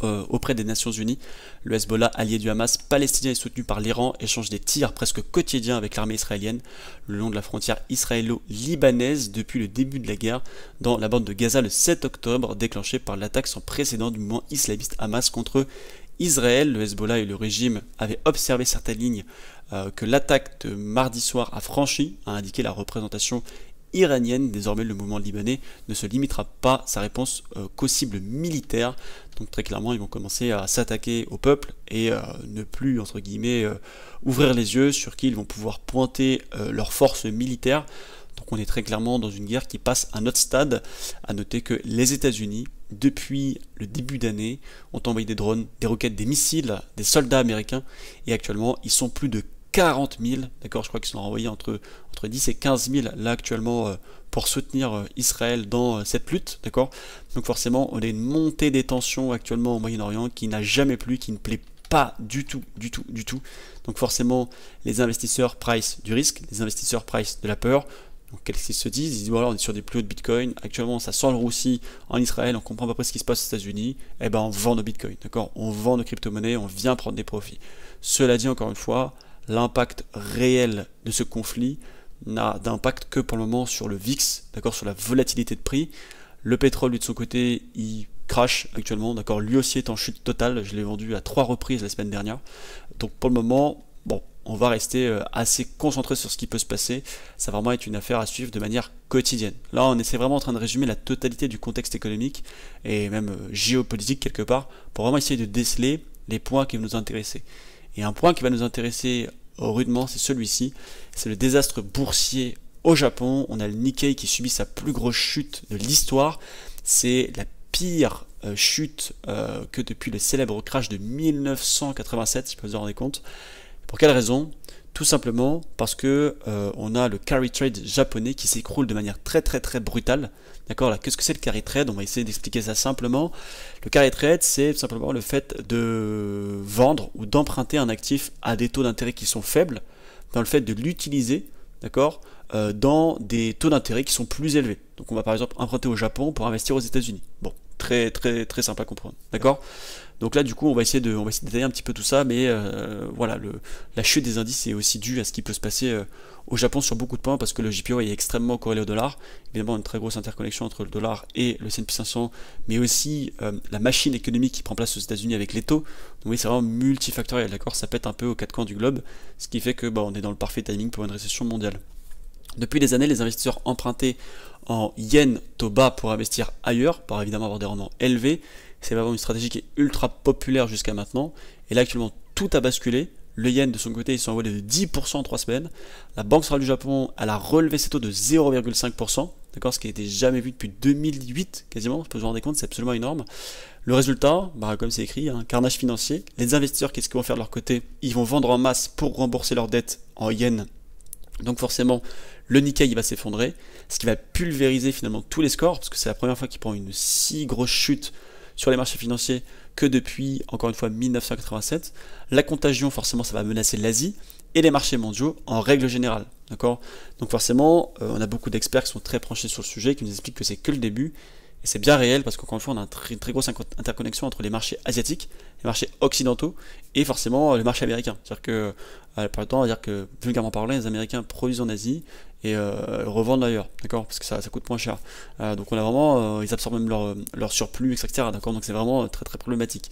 auprès des Nations Unies. Le Hezbollah, allié du Hamas palestinien et soutenu par l'Iran, échange des tirs presque quotidiens avec l'armée israélienne le long de la frontière israélo-libanaise depuis le début de la guerre dans la bande de Gaza le 7 octobre, déclenchée par l'attaque sans précédent du mouvement islamiste Hamas contre Israël. Le Hezbollah et le régime avaient observé certaines lignes que l'attaque de mardi soir a franchies, a indiqué la représentation iranienne. Désormais, le mouvement libanais ne se limitera pas sa réponse qu'aux cibles militaires. Donc très clairement, ils vont commencer à s'attaquer au peuple et ne plus, entre guillemets, ouvrir les yeux sur qui ils vont pouvoir pointer leurs forces militaires. Donc on est très clairement dans une guerre qui passe à un autre stade. À noter que les États-Unis, depuis le début d'année, ont envoyé des drones, des roquettes, des missiles, des soldats américains, et actuellement, ils sont plus de 40 000, d'accord, je crois qu'ils sont envoyés entre 10 et 15 000 là actuellement pour soutenir Israël dans cette lutte, d'accord. Donc forcément, on a une montée des tensions actuellement au Moyen-Orient qui n'a jamais plu, qui ne plaît pas du tout. Donc forcément, les investisseurs price du risque, les investisseurs price de la peur. Donc qu'est-ce qu'ils se disent? Ils disent voilà, on est sur des plus hauts de Bitcoin, actuellement ça sent le roussi en Israël, on comprend à peu près ce qui se passe aux États-Unis, et ben on vend nos Bitcoins, d'accord? On vend nos crypto-monnaies, on vient prendre des profits. Cela dit, encore une fois, l'impact réel de ce conflit n'a d'impact que pour le moment sur le VIX, d'accord, sur la volatilité de prix. Le pétrole, lui, de son côté, il crash actuellement, d'accord, lui aussi est en chute totale, je l'ai vendu à 3 reprises la semaine dernière. Donc pour le moment, bon, on va rester assez concentré sur ce qui peut se passer. Ça va vraiment être une affaire à suivre de manière quotidienne. Là, on essaie vraiment en train de résumer la totalité du contexte économique et même géopolitique quelque part, pour vraiment essayer de déceler les points qui vont nous intéresser. Et un point qui va nous intéresser rudement, c'est celui-ci, c'est le désastre boursier au Japon. On a le Nikkei qui subit sa plus grosse chute de l'histoire. C'est la pire chute que depuis le célèbre crash de 1987, si vous vous en rendez compte. Pour quelle raison? Tout simplement parce que on a le carry trade japonais qui s'écroule de manière très brutale. D'accord, là, qu'est-ce que c'est le carry trade? On va essayer d'expliquer ça simplement. Le carry trade, c'est tout simplement le fait de vendre ou d'emprunter un actif à des taux d'intérêt qui sont faibles, dans le fait de l'utiliser, d'accord, dans des taux d'intérêt qui sont plus élevés. Donc on va par exemple emprunter au Japon pour investir aux États-Unis. Bon, très simple à comprendre, d'accord? Donc là, du coup, on va essayer de détailler un petit peu tout ça, mais voilà, la chute des indices est aussi due à ce qui peut se passer au Japon sur beaucoup de points, parce que le JPY est extrêmement corrélé au dollar. Évidemment, une très grosse interconnexion entre le dollar et le S&P 500, mais aussi la machine économique qui prend place aux États-Unis avec les taux. Donc oui, c'est vraiment multifactoriel, d'accord? Ça pète un peu aux quatre coins du globe, ce qui fait que on est dans le parfait timing pour une récession mondiale. Depuis des années, les investisseurs empruntaient en yen taux bas pour investir ailleurs, pour évidemment avoir des rendements élevés. C'est vraiment une stratégie qui est ultra populaire jusqu'à maintenant. Et là, actuellement, tout a basculé. Le yen, de son côté, il s'est envolé de 10% en 3 semaines. La Banque centrale du Japon, elle a relevé ses taux de 0,5%. D'accord, ce qui n'était jamais vu depuis 2008, quasiment. Vous vous rendez compte, c'est absolument énorme. Le résultat, comme c'est écrit, un carnage financier. Les investisseurs, qu'est-ce qu'ils vont faire de leur côté? Ils vont vendre en masse pour rembourser leurs dettes en yens. Donc forcément, le Nikkei va s'effondrer, ce qui va pulvériser finalement tous les scores, parce que c'est la première fois qu'il prend une si grosse chute sur les marchés financiers que depuis, encore une fois, 1987. La contagion, forcément, ça va menacer l'Asie et les marchés mondiaux en règle générale. D'accord? Donc forcément, on a beaucoup d'experts qui sont très penchés sur le sujet, qui nous expliquent que c'est que le début. Et c'est bien réel parce qu'encore une fois, on a une très grosse interconnexion entre les marchés asiatiques, les marchés occidentaux et forcément le marché américain. C'est-à-dire que, par le temps, on va dire que, vulgairement parlant, les Américains produisent en Asie et revendent ailleurs, d'accord, parce que ça coûte moins cher. Donc on a vraiment, ils absorbent même leur surplus, etc. D'accord, donc c'est vraiment très problématique.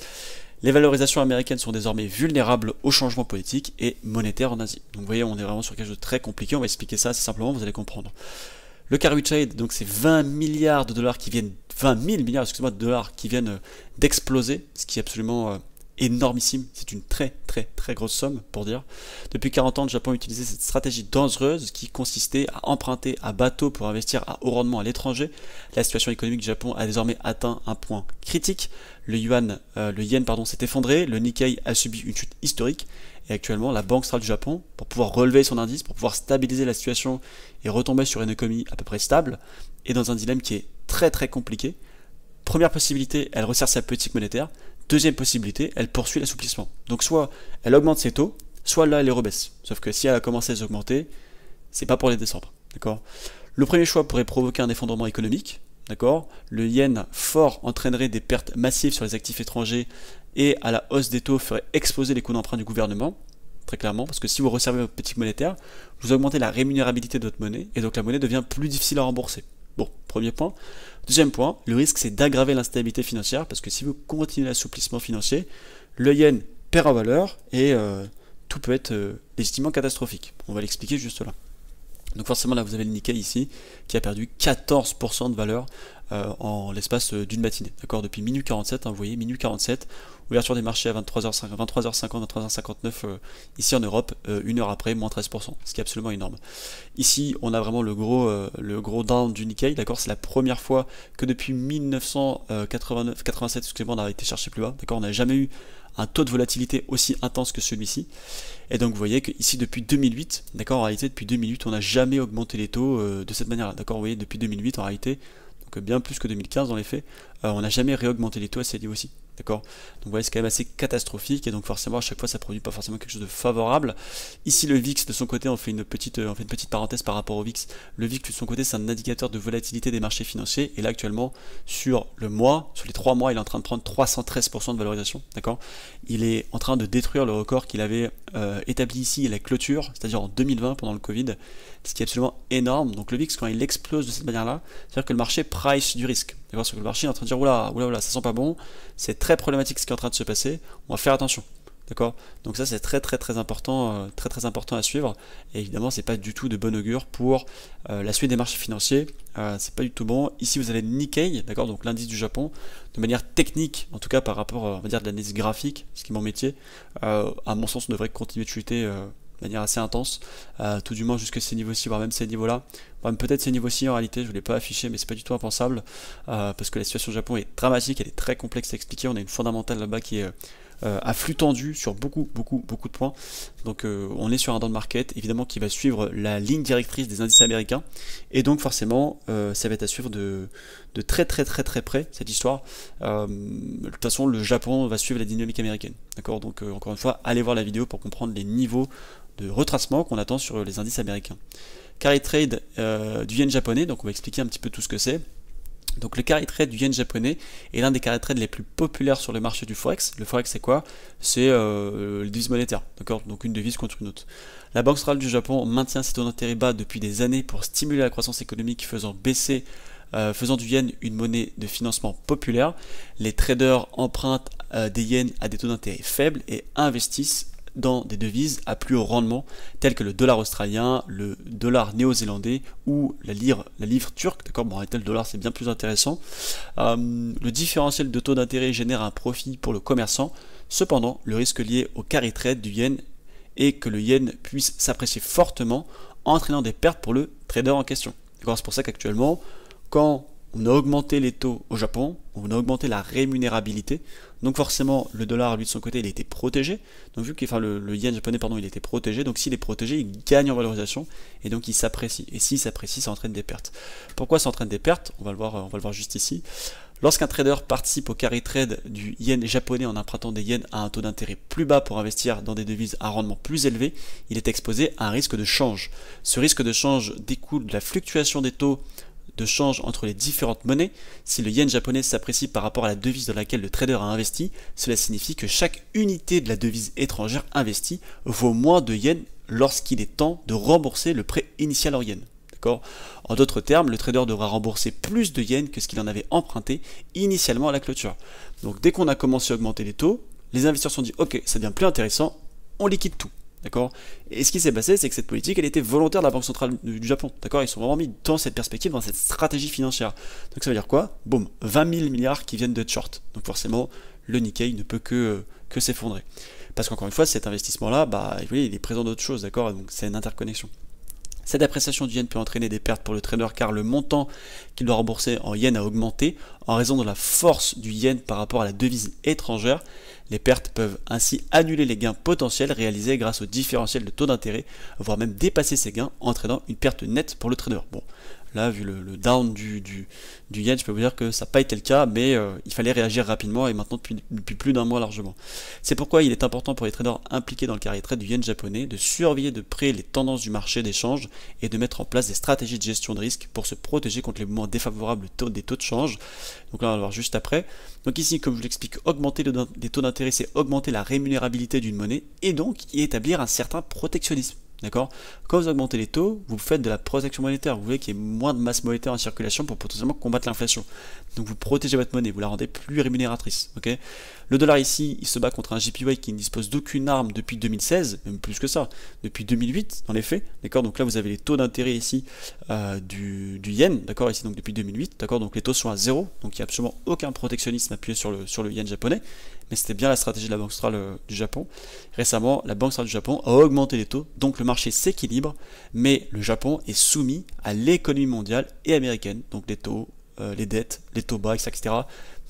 Les valorisations américaines sont désormais vulnérables aux changements politiques et monétaires en Asie. Donc vous voyez, on est vraiment sur quelque chose de très compliqué. On va expliquer ça assez simplement, vous allez comprendre. Le carry trade, donc c'est 20 milliards de dollars qui viennent, 20 000 milliards, excusez-moi, de dollars qui viennent d'exploser, ce qui est absolument énormissime. C'est une très grosse somme pour dire. Depuis 40 ans, le Japon a utilisé cette stratégie dangereuse qui consistait à emprunter à bateau pour investir à haut rendement à l'étranger. La situation économique du Japon a désormais atteint un point critique. Le yen s'est effondré, le Nikkei a subi une chute historique. Et actuellement, la Banque centrale du Japon, pour pouvoir relever son indice, pour pouvoir stabiliser la situation et retomber sur une économie à peu près stable, est dans un dilemme qui est très compliqué. Première possibilité, elle resserre sa politique monétaire. Deuxième possibilité, elle poursuit l'assouplissement. Donc soit elle augmente ses taux, soit là elle les rebaisse. Sauf que si elle a commencé à les augmenter, c'est pas pour les descendre. D'accord ? Le premier choix pourrait provoquer un effondrement économique. D'accord ? Le yen fort entraînerait des pertes massives sur les actifs étrangers et à la hausse des taux ferait exploser les coûts d'emprunt du gouvernement, très clairement, parce que si vous resservez votre politique monétaire, vous augmentez la rémunérabilité de votre monnaie, et donc la monnaie devient plus difficile à rembourser. Bon, premier point. Deuxième point, le risque c'est d'aggraver l'instabilité financière, parce que si vous continuez l'assouplissement financier, le yen perd en valeur, et tout peut être légitimement catastrophique. On va l'expliquer juste là. Donc forcément là vous avez le Nikkei ici qui a perdu 14% de valeur en l'espace d'une matinée, d'accord, depuis minuit 47, hein, vous voyez, minuit 47, ouverture des marchés à 23h50, 23h59 ici en Europe, une heure après, moins 13%, ce qui est absolument énorme. Ici on a vraiment le gros down du Nikkei, d'accord, c'est la première fois que depuis 1987, excusez-moi, on a été chercher plus bas, d'accord, on n'a jamais eu un taux de volatilité aussi intense que celui-ci. Et donc vous voyez que ici depuis 2008, d'accord, en réalité depuis 2008 on n'a jamais augmenté les taux de cette manière-là, d'accord, vous voyez depuis 2008 en réalité, donc bien plus que 2015 dans les faits, on n'a jamais réaugmenté les taux à ces niveaux-ci. D'accord? Donc vous voyez, c'est quand même assez catastrophique et donc forcément à chaque fois ça produit pas forcément quelque chose de favorable. Ici le VIX de son côté, on fait une petite parenthèse par rapport au VIX. Le VIX de son côté c'est un indicateur de volatilité des marchés financiers et là actuellement sur le mois, sur les 3 mois, il est en train de prendre 313% de valorisation. D'accord? Il est en train de détruire le record qu'il avait établi ici à la clôture, c'est-à-dire en 2020 pendant le Covid, ce qui est absolument énorme. Donc le VIX quand il explose de cette manière-là, c'est-à-dire que le marché price du risque. Parce que le marché est en train de dire oula, ça sent pas bon, c'est très problématique ce qui est en train de se passer, on va faire attention. D'accord? Donc ça c'est très important, très important à suivre. Et évidemment c'est pas du tout de bon augure pour la suite des marchés financiers. C'est pas du tout bon. Ici vous avez le Nikkei, d'accord, donc l'indice du Japon, de manière technique, en tout cas par rapport, on va dire de l'analyse graphique, ce qui est mon métier. À mon sens on devrait continuer de chuter de manière assez intense, tout du moins jusque ces niveaux-ci, voire même ces niveaux-là. Même peut-être ces niveaux-ci en réalité, je ne l'ai pas affiché, mais c'est pas du tout impensable, parce que la situation au Japon est dramatique, elle est très complexe à expliquer. On a une fondamentale là-bas qui est à flux tendu sur beaucoup de points. Donc on est sur un down market, évidemment, qui va suivre la ligne directrice des indices américains, et donc forcément, ça va être à suivre de très près, cette histoire. De toute façon, le Japon va suivre la dynamique américaine. D'accord? Donc encore une fois, allez voir la vidéo pour comprendre les niveaux de retracement qu'on attend sur les indices américains. Carry trade du yen japonais, donc on va expliquer un petit peu tout ce que c'est. Donc le carry trade du yen japonais est l'un des carry trades les plus populaires sur le marché du forex. Le forex c'est quoi? C'est les devises monétaires, d'accord? Donc une devise contre une autre. La Banque centrale du Japon maintient ses taux d'intérêt bas depuis des années pour stimuler la croissance économique, faisant du yen une monnaie de financement populaire. Les traders empruntent des yens à des taux d'intérêt faibles et investissent dans des devises à plus haut rendement telles que le dollar australien, le dollar néo-zélandais ou la livre turque. D'accord, bon, le dollar c'est bien plus intéressant. Le différentiel de taux d'intérêt génère un profit pour le commerçant. Cependant, le risque lié au carry trade du yen est que le yen puisse s'apprécier fortement, entraînant des pertes pour le trader en question. C'est pour ça qu'actuellement, quand on a augmenté les taux au Japon, on a augmenté la rémunérabilité, donc forcément le dollar lui de son côté il était protégé, donc vu que le yen japonais pardon il était protégé, donc s'il est protégé il gagne en valorisation et donc il s'apprécie, et s'il s'apprécie ça entraîne des pertes. Pourquoi ça entraîne des pertes? On va le voir juste ici. Lorsqu'un trader participe au carry trade du yen japonais en empruntant des yens à un taux d'intérêt plus bas pour investir dans des devises à rendement plus élevé, il est exposé à un risque de change. Ce risque de change découle de la fluctuation des taux de change entre les différentes monnaies. Si le yen japonais s'apprécie par rapport à la devise dans laquelle le trader a investi, cela signifie que chaque unité de la devise étrangère investie vaut moins de yens lorsqu'il est temps de rembourser le prêt initial en yens. En d'autres termes, le trader devra rembourser plus de yens que ce qu'il en avait emprunté initialement à la clôture. Donc dès qu'on a commencé à augmenter les taux, les investisseurs se sont dit ok, ça devient plus intéressant, on liquide tout. D'accord? Et ce qui s'est passé, c'est que cette politique, elle était volontaire de la Banque centrale du Japon. D'accord? Ils sont vraiment mis dans cette perspective, dans cette stratégie financière. Donc ça veut dire quoi? Boum, 20 000 milliards qui viennent de short. Donc forcément, le Nikkei ne peut que s'effondrer. Parce qu'encore une fois, cet investissement-là, vous voyez, il est présent d'autres choses, d'accord? Donc c'est une interconnexion. Cette appréciation du yen peut entraîner des pertes pour le trader car le montant qu'il doit rembourser en yen a augmenté en raison de la force du yen par rapport à la devise étrangère. Les pertes peuvent ainsi annuler les gains potentiels réalisés grâce au différentiel de taux d'intérêt, voire même dépasser ces gains, entraînant une perte nette pour le trader. Bon, là, vu le down du yen, je peux vous dire que ça n'a pas été le cas, mais il fallait réagir rapidement et maintenant depuis plus d'un mois largement. C'est pourquoi il est important pour les traders impliqués dans le carry trade du yen japonais de surveiller de près les tendances du marché d'échange et de mettre en place des stratégies de gestion de risque pour se protéger contre les mouvements défavorables des taux de change. Donc là, on va le voir juste après. Donc ici, comme je l'explique, augmenter les taux d'intérêt, c'est augmenter la rémunérabilité d'une monnaie et donc y établir un certain protectionnisme. D'accord? Quand vous augmentez les taux, vous faites de la protection monétaire. Vous voulez qu'il y ait moins de masse monétaire en circulation pour potentiellement combattre l'inflation. Donc vous protégez votre monnaie, vous la rendez plus rémunératrice. Okay? Le dollar ici, il se bat contre un JPY qui ne dispose d'aucune arme depuis 2016, même plus que ça, depuis 2008 dans les faits. D'accord? Donc là vous avez les taux d'intérêt ici du yen, d'accord, ici donc depuis 2008, d'accord, donc les taux sont à 0, donc il n'y a absolument aucun protectionnisme appuyé sur le yen japonais, mais c'était bien la stratégie de la Banque centrale du Japon. Récemment, la Banque centrale du Japon a augmenté les taux, donc le marché s'équilibre, mais le Japon est soumis à l'économie mondiale et américaine, donc les taux, les dettes, les taux bas, etc.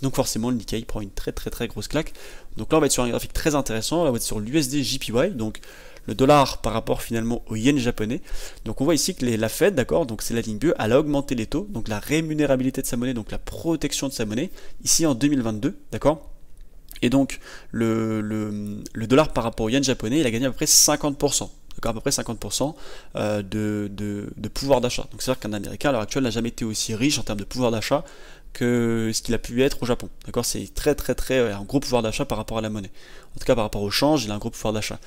Donc forcément le Nikkei prend une très grosse claque. Donc là on va être sur un graphique très intéressant, là on va être sur l'USD JPY, donc le dollar par rapport finalement au yen japonais. Donc on voit ici que la Fed, d'accord, donc c'est la ligne bleue, elle a augmenté les taux, donc la rémunérabilité de sa monnaie, donc la protection de sa monnaie, ici en 2022, d'accord. Et donc le dollar par rapport au yen japonais, il a gagné à peu près 50%. À peu près 50% de pouvoir d'achat. Donc c'est-à-dire qu'un Américain à l'heure actuelle n'a jamais été aussi riche en termes de pouvoir d'achat que ce qu'il a pu être au Japon. D'accord, c'est très un gros pouvoir d'achat par rapport à la monnaie. En tout cas par rapport au change, il a un gros pouvoir d'achat.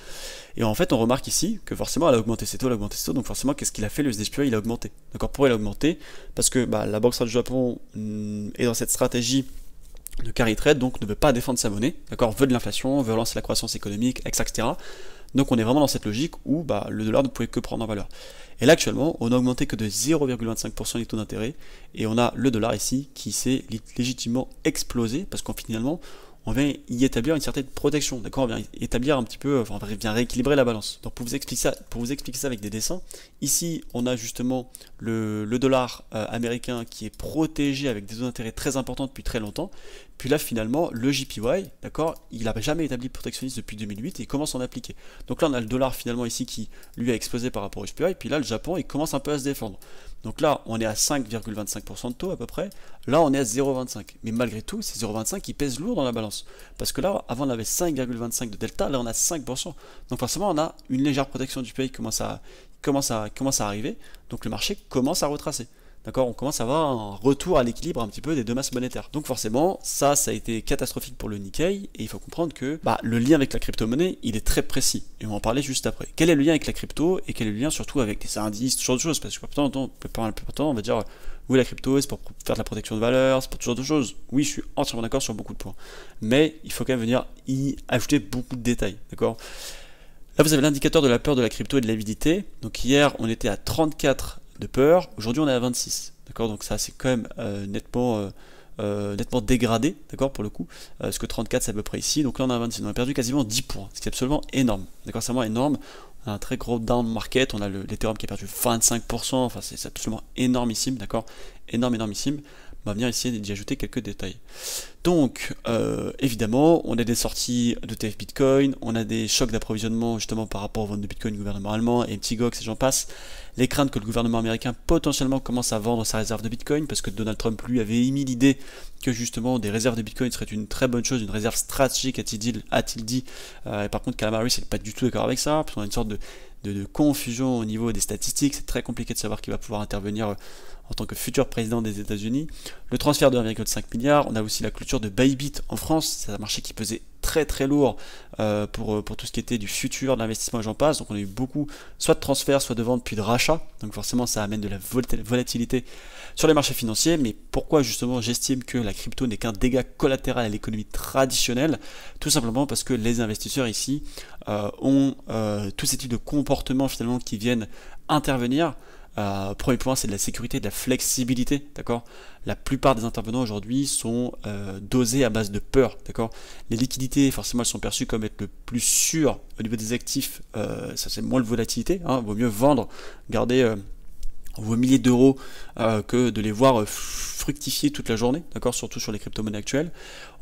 Et en fait, on remarque ici que forcément, elle a augmenté ses taux, donc forcément, qu'est-ce qu'il a fait? Le USD/SPY, il a augmenté. D'accord, pourquoi il a augmenté? Parce que la Banque centrale du Japon est dans cette stratégie de carry trade, donc ne veut pas défendre sa monnaie, d'accord, veut de l'inflation, veut relancer la croissance économique, etc. Donc on est vraiment dans cette logique où le dollar ne pouvait que prendre en valeur. Et là actuellement, on n'a augmenté que de 0,25% les taux d'intérêt, et on a le dollar ici qui s'est légitimement explosé, parce qu'en finalement, on vient y établir une certaine protection, d'accord, on vient établir un petit peu, on vient rééquilibrer la balance. Donc pour vous expliquer ça avec des dessins, ici on a justement le dollar américain qui est protégé avec des taux d'intérêt très importants depuis très longtemps. Puis là, finalement, le JPY, d'accord, il n'a jamais établi de protectionnisme depuis 2008 et il commence à en appliquer. Donc là, on a le dollar finalement ici qui, lui, a explosé par rapport au JPY. Puis là, le Japon, il commence un peu à se défendre. Donc là, on est à 5,25% de taux à peu près. Là, on est à 0,25. Mais malgré tout, ces 0,25 qui pèsent lourd dans la balance. Parce que là, avant, on avait 5,25 de delta. Là, on a 5%. Donc forcément, on a une légère protection du JPY qui commence à arriver. Donc le marché commence à retracer. D'accord, on commence à avoir un retour à l'équilibre un petit peu des deux masses monétaires. Donc forcément, ça a été catastrophique pour le Nikkei, et il faut comprendre que le lien avec la crypto-monnaie, il est très précis, et on va en parler juste après. Quel est le lien avec la crypto, et quel est le lien surtout avec des indices, ce genre de choses, parce que peu temps, on va dire, oui, la crypto, c'est pour faire de la protection de valeur, c'est pour ce genre de choses. Oui, je suis entièrement d'accord sur beaucoup de points, mais il faut quand même venir y ajouter beaucoup de détails, d'accord. Là, vous avez l'indicateur de la peur de la crypto et de l'avidité. Donc hier, on était à 34 de peur, aujourd'hui on est à 26, d'accord, donc ça c'est quand même nettement dégradé, d'accord, pour le coup, parce que 34 c'est à peu près ici, donc là on est à 26, on a perdu quasiment 10 points, ce qui est absolument énorme, d'accord, c'est vraiment énorme. On a un très gros down market, on a l'Ethereum qui a perdu 25%, enfin c'est absolument énormissime, d'accord, énormissime. On va venir essayer d'y ajouter quelques détails. Donc, évidemment, on a des sorties de TF Bitcoin, on a des chocs d'approvisionnement justement par rapport aux ventes de Bitcoin du gouvernement allemand, et MTGOX et j'en passe. Les craintes que le gouvernement américain potentiellement commence à vendre sa réserve de Bitcoin, parce que Donald Trump lui avait émis l'idée que justement des réserves de Bitcoin seraient une très bonne chose, une réserve stratégique, a-t-il dit. Et par contre, Calamari, c'est pas du tout d'accord avec ça, parce qu'on a une sorte de confusion au niveau des statistiques, c'est très compliqué de savoir qui va pouvoir intervenir en tant que futur président des États-Unis. Le transfert de 1,5 milliard, on a aussi la clôture de Bybit en France, c'est un marché qui pesait très lourd pour tout ce qui était du futur, de l'investissement et j'en passe, donc on a eu beaucoup soit de transferts, soit de ventes, puis de rachats, donc forcément ça amène de la volatilité sur les marchés financiers. Mais pourquoi justement j'estime que la crypto n'est qu'un dégât collatéral à l'économie traditionnelle? Tout simplement parce que les investisseurs ici ont tous ces types de comportements finalement qui viennent intervenir. Premier point, c'est de la sécurité, de la flexibilité, d'accord. La plupart des intervenants aujourd'hui sont dosés à base de peur, d'accord. Les liquidités, forcément, elles sont perçues comme être le plus sûr au niveau des actifs, ça c'est moins de volatilité, hein. Vaut mieux vendre, garder vos milliers d'euros que de les voir fructifier toute la journée, d'accord, surtout sur les crypto-monnaies actuelles.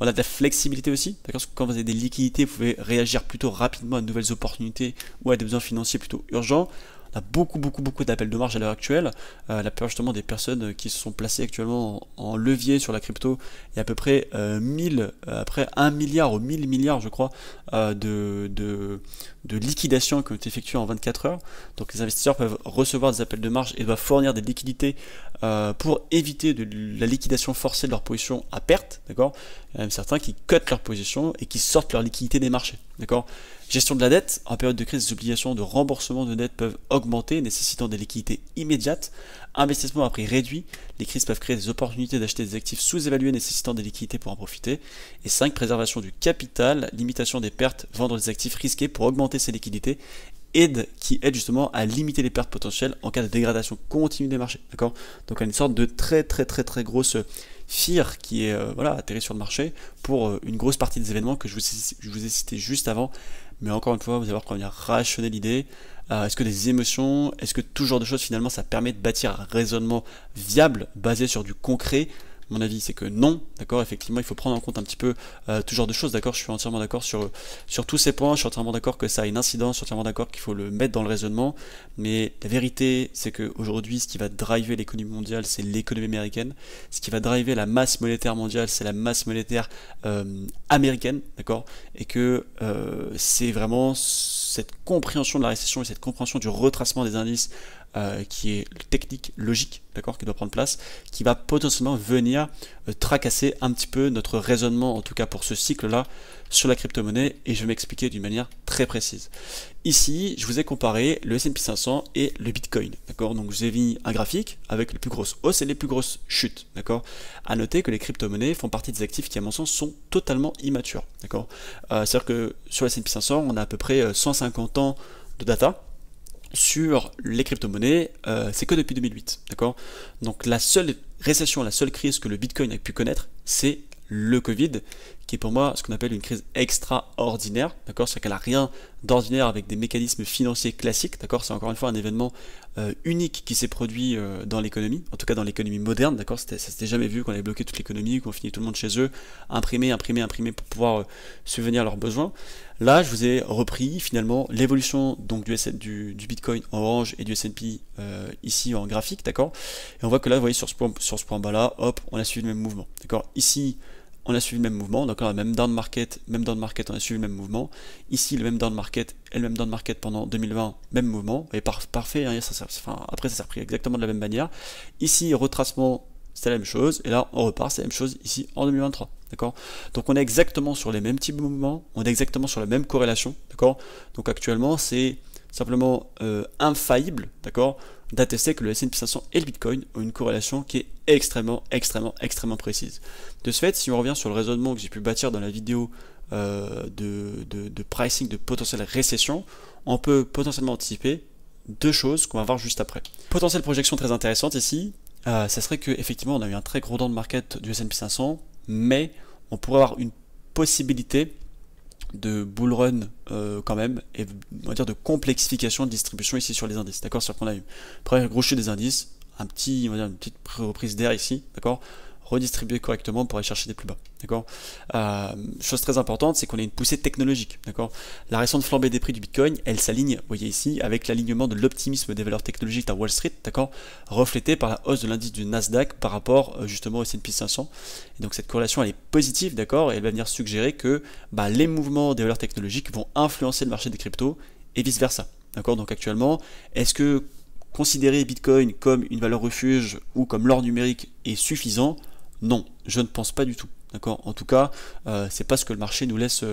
On a de la flexibilité aussi, d'accord, parce que quand vous avez des liquidités, vous pouvez réagir plutôt rapidement à de nouvelles opportunités ou à des besoins financiers plutôt urgents. On a beaucoup d'appels de marge à l'heure actuelle. La plupart justement des personnes qui se sont placées actuellement en levier sur la crypto, il y a à peu près 1 milliard ou 1000 milliards je crois de liquidations qui ont été effectuées en 24 heures. Donc les investisseurs peuvent recevoir des appels de marge et doivent fournir des liquidités pour éviter la liquidation forcée de leur position à perte, d'accord. Il y a même certains qui cotent leur position et qui sortent leur liquidité des marchés, d'accord. Gestion de la dette, en période de crise, les obligations de remboursement de dette peuvent augmenter, nécessitant des liquidités immédiates. Investissement à prix réduit, les crises peuvent créer des opportunités d'acheter des actifs sous-évalués nécessitant des liquidités pour en profiter. Et 5, préservation du capital, limitation des pertes, vendre des actifs risqués pour augmenter ses liquidités, qui aide justement à limiter les pertes potentielles en cas de dégradation continue des marchés, d'accord. Donc on a une sorte de très grosse fear qui est atterri sur le marché pour une grosse partie des événements que je vous ai cités juste avant. Mais encore une fois, vous allez voir qu'on vient rationner l'idée. Est-ce que des émotions, est-ce que tout genre de choses finalement ça permet de bâtir un raisonnement viable basé sur du concret? Mon avis, c'est que non, d'accord. Effectivement, il faut prendre en compte un petit peu tout genre de choses, d'accord. Je suis entièrement d'accord sur tous ces points. Je suis entièrement d'accord que ça a une incidence. Je suis entièrement d'accord qu'il faut le mettre dans le raisonnement. Mais la vérité, c'est qu'aujourd'hui, ce qui va driver l'économie mondiale, c'est l'économie américaine. Ce qui va driver la masse monétaire mondiale, c'est la masse monétaire américaine, d'accord. Et que c'est vraiment cette compréhension de la récession et cette compréhension du retracement des indices qui est technique, logique, d'accord, qui doit prendre place, qui va potentiellement venir tracasser un petit peu notre raisonnement, en tout cas pour ce cycle-là, sur la crypto-monnaie, et je vais m'expliquer d'une manière très précise. Ici, je vous ai comparé le S&P 500 et le Bitcoin, d'accord. Donc je vous ai mis un graphique avec les plus grosses hausses et les plus grosses chutes, d'accord. À noter que les crypto-monnaies font partie des actifs qui, à mon sens, sont totalement immatures, d'accord. C'est-à-dire que sur le S&P 500, on a à peu près 150 ans de data. Sur les crypto-monnaies, c'est que depuis 2008, d'accord. Donc la seule récession, la seule crise que le Bitcoin a pu connaître, c'est le Covid, qui est pour moi ce qu'on appelle une crise extraordinaire, d'accord. C'est qu'elle n'a rien d'ordinaire avec des mécanismes financiers classiques, d'accord. C'est encore une fois un événement unique qui s'est produit dans l'économie, en tout cas dans l'économie moderne, d'accord. Ça s'était jamais vu qu'on avait bloqué toute l'économie, qu'on finit tout le monde chez eux, imprimer pour pouvoir subvenir à leurs besoins. Là, je vous ai repris finalement l'évolution donc du Bitcoin en orange et du S&P ici en graphique, d'accord. Et on voit que là, vous voyez sur ce point bas là, hop, on a suivi le même mouvement, d'accord. Ici, on a suivi le même mouvement, donc là, même down market, on a suivi le même mouvement. Ici, le même down market et le même down market pendant 2020, même mouvement. Et parfait, hein, après ça s'est repris exactement de la même manière. Ici, retracement, c'est la même chose, et là, on repart, c'est la même chose ici en 2023. D'accord. Donc on est exactement sur les mêmes types de mouvements, on est exactement sur la même corrélation, d'accord. Donc actuellement c'est simplement infaillible, d'accord, d'attester que le S&P 500 et le Bitcoin ont une corrélation qui est extrêmement précise. De ce fait, si on revient sur le raisonnement que j'ai pu bâtir dans la vidéo de pricing de potentielle récession, on peut potentiellement anticiper deux choses qu'on va voir juste après. Potentielle projection très intéressante ici, ça serait que effectivement on a eu un très gros down market du S&P 500, mais on pourrait avoir une possibilité de bull run quand même, et on va dire de complexification de distribution ici sur les indices, d'accord. C'est-à-dire qu'on a eu après gros chute des indices, on va dire une petite reprise d'air ici, d'accord, redistribuer correctement pour aller chercher des plus bas, d'accord. Chose très importante, c'est qu'on a une poussée technologique, d'accord. La récente flambée des prix du Bitcoin, elle s'aligne, vous voyez ici, avec l'alignement de l'optimisme des valeurs technologiques à Wall Street, d'accord, reflété par la hausse de l'indice du Nasdaq par rapport justement au S&P 500. Et donc cette corrélation, elle est positive, d'accord, et elle va venir suggérer que les mouvements des valeurs technologiques vont influencer le marché des cryptos et vice versa, d'accord. Donc actuellement, est-ce que considérer Bitcoin comme une valeur refuge ou comme l'or numérique est suffisant? Non, je ne pense pas du tout, d'accord. En tout cas, c'est pas ce que le marché nous laisse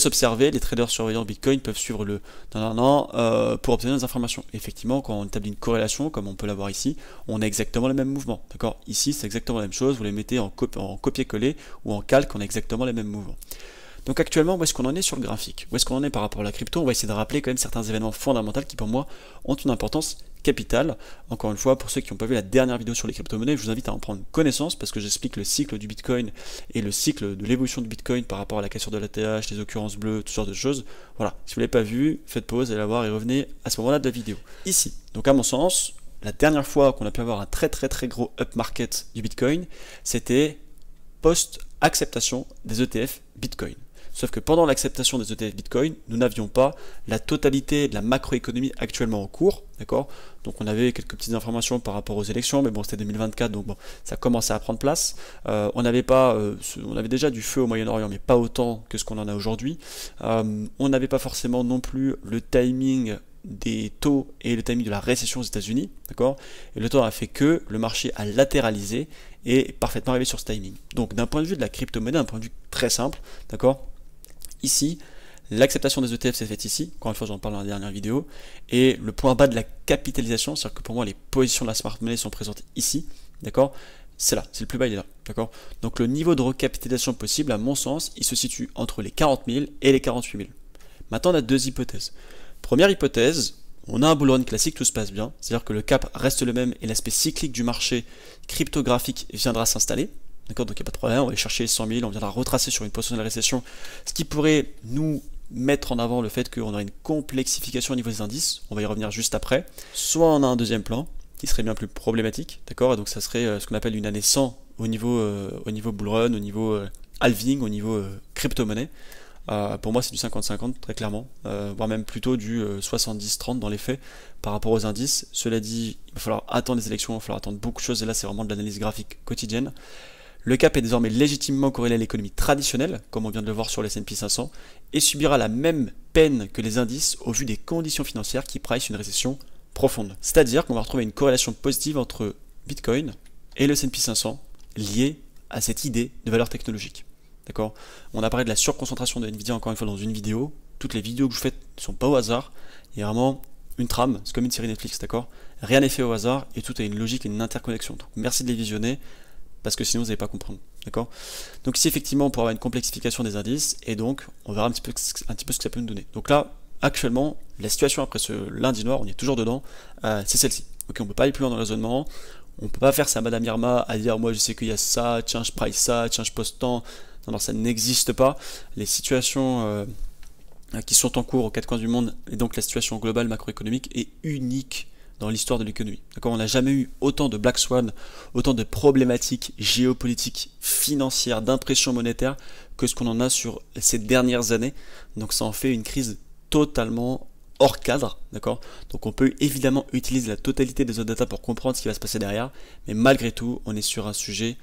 observer. Les traders surveillants Bitcoin peuvent suivre le pour obtenir des informations. Effectivement, quand on établit une corrélation, comme on peut l'avoir ici, on a exactement le même mouvement, d'accord. Ici, c'est exactement la même chose. Vous les mettez en copier-coller ou en calque, on a exactement les mêmes mouvements. Donc actuellement, où est-ce qu'on en est sur le graphique? Où est-ce qu'on en est par rapport à la crypto? On va essayer de rappeler quand même certains événements fondamentaux qui pour moi ont une importance capitale. Encore une fois, pour ceux qui n'ont pas vu la dernière vidéo sur les crypto-monnaies, je vous invite à en prendre connaissance parce que j'explique le cycle du Bitcoin et le cycle de l'évolution du Bitcoin par rapport à la cassure de l'ATH, les occurrences bleues, tout ce genre de choses. Voilà, si vous ne l'avez pas vu, faites pause, allez la voir et revenez à ce moment-là de la vidéo. Ici, donc à mon sens, la dernière fois qu'on a pu avoir un très gros up market du Bitcoin, c'était post-acceptation des ETF Bitcoin. Sauf que pendant l'acceptation des ETF Bitcoin, nous n'avions pas la totalité de la macroéconomie actuellement en cours, d'accord. Donc on avait quelques petites informations par rapport aux élections, mais bon, c'était 2024, donc bon, ça commençait à prendre place. On avait déjà du feu au Moyen-Orient, mais pas autant que ce qu'on en a aujourd'hui. On n'avait pas forcément non plus le timing des taux et le timing de la récession aux États-Unis, d'accord. Et le temps a fait que le marché a latéralisé et est parfaitement arrivé sur ce timing. Donc d'un point de vue de la crypto-monnaie, d'un point de vue très simple, d'accord. Ici, l'acceptation des ETF s'est faite ici, encore une fois j'en parle dans la dernière vidéo, et le point bas de la capitalisation, c'est-à-dire que pour moi les positions de la smart money sont présentes ici, d'accord, c'est là, c'est le plus bas, il est là, d'accord. Donc le niveau de recapitalisation possible, à mon sens, il se situe entre les 40 000 et les 48 000. Maintenant on a deux hypothèses. Première hypothèse, on a un bull run classique, tout se passe bien, c'est-à-dire que le cap reste le même et l'aspect cyclique du marché cryptographique viendra s'installer. D'accord, donc il n'y a pas de problème, on va aller chercher les 100 000, on viendra retracer sur une potentielle récession, ce qui pourrait nous mettre en avant le fait qu'on aurait une complexification au niveau des indices, on va y revenir juste après. Soit on a un deuxième plan, qui serait bien plus problématique, d'accord, et donc ça serait ce qu'on appelle une année sans au niveau bull run, au niveau halving, au niveau crypto-monnaie. Pour moi, c'est du 50-50, très clairement, voire même plutôt du 70-30 dans les faits par rapport aux indices. Cela dit, il va falloir attendre les élections, il va falloir attendre beaucoup de choses, et là, c'est vraiment de l'analyse graphique quotidienne. Le cap est désormais légitimement corrélé à l'économie traditionnelle, comme on vient de le voir sur le S&P 500, et subira la même peine que les indices au vu des conditions financières qui price une récession profonde. C'est-à-dire qu'on va retrouver une corrélation positive entre Bitcoin et le S&P 500 liée à cette idée de valeur technologique. D'accord? On a parlé de la surconcentration de Nvidia encore une fois dans une vidéo. Toutes les vidéos que je fais ne sont pas au hasard. Il y a vraiment une trame, c'est comme une série Netflix, d'accord? Rien n'est fait au hasard et tout a une logique et une interconnexion. Donc merci de les visionner parce que sinon vous n'allez pas comprendre. D'accord? Donc ici effectivement on pourra avoir une complexification des indices et donc on verra un petit peu ce que ça peut nous donner. Donc là, actuellement, la situation après ce lundi noir, on est toujours dedans, c'est celle-ci. Ok, on ne peut pas aller plus loin dans le raisonnement. On ne peut pas faire ça à Madame Irma à dire moi je sais qu'il y a ça, tiens je price ça, tiens je poste tant. Non, ça n'existe pas. Les situations qui sont en cours aux quatre coins du monde, et donc la situation globale macroéconomique, est unique dans l'histoire de l'économie. D'accord, on n'a jamais eu autant de Black Swan, autant de problématiques géopolitiques, financières, d'impression monétaire que ce qu'on en a sur ces dernières années. Donc ça en fait une crise totalement hors cadre, d'accord? Donc on peut évidemment utiliser la totalité des autres data pour comprendre ce qui va se passer derrière, mais malgré tout, on est sur un sujet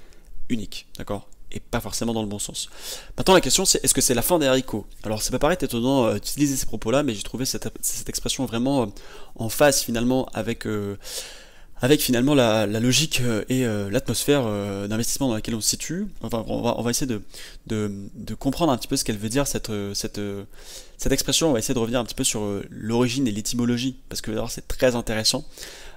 unique, d'accord? Et pas forcément dans le bon sens. Maintenant la question c'est, est-ce que c'est la fin des haricots? Alors ça peut paraître étonnant d'utiliser ces propos-là, mais j'ai trouvé cette expression vraiment en phase finalement avec finalement la logique et l'atmosphère d'investissement dans laquelle on se situe. Enfin, on va essayer de comprendre un petit peu ce qu'elle veut dire, cette expression. On va essayer de revenir un petit peu sur l'origine et l'étymologie, parce que d'abord c'est très intéressant.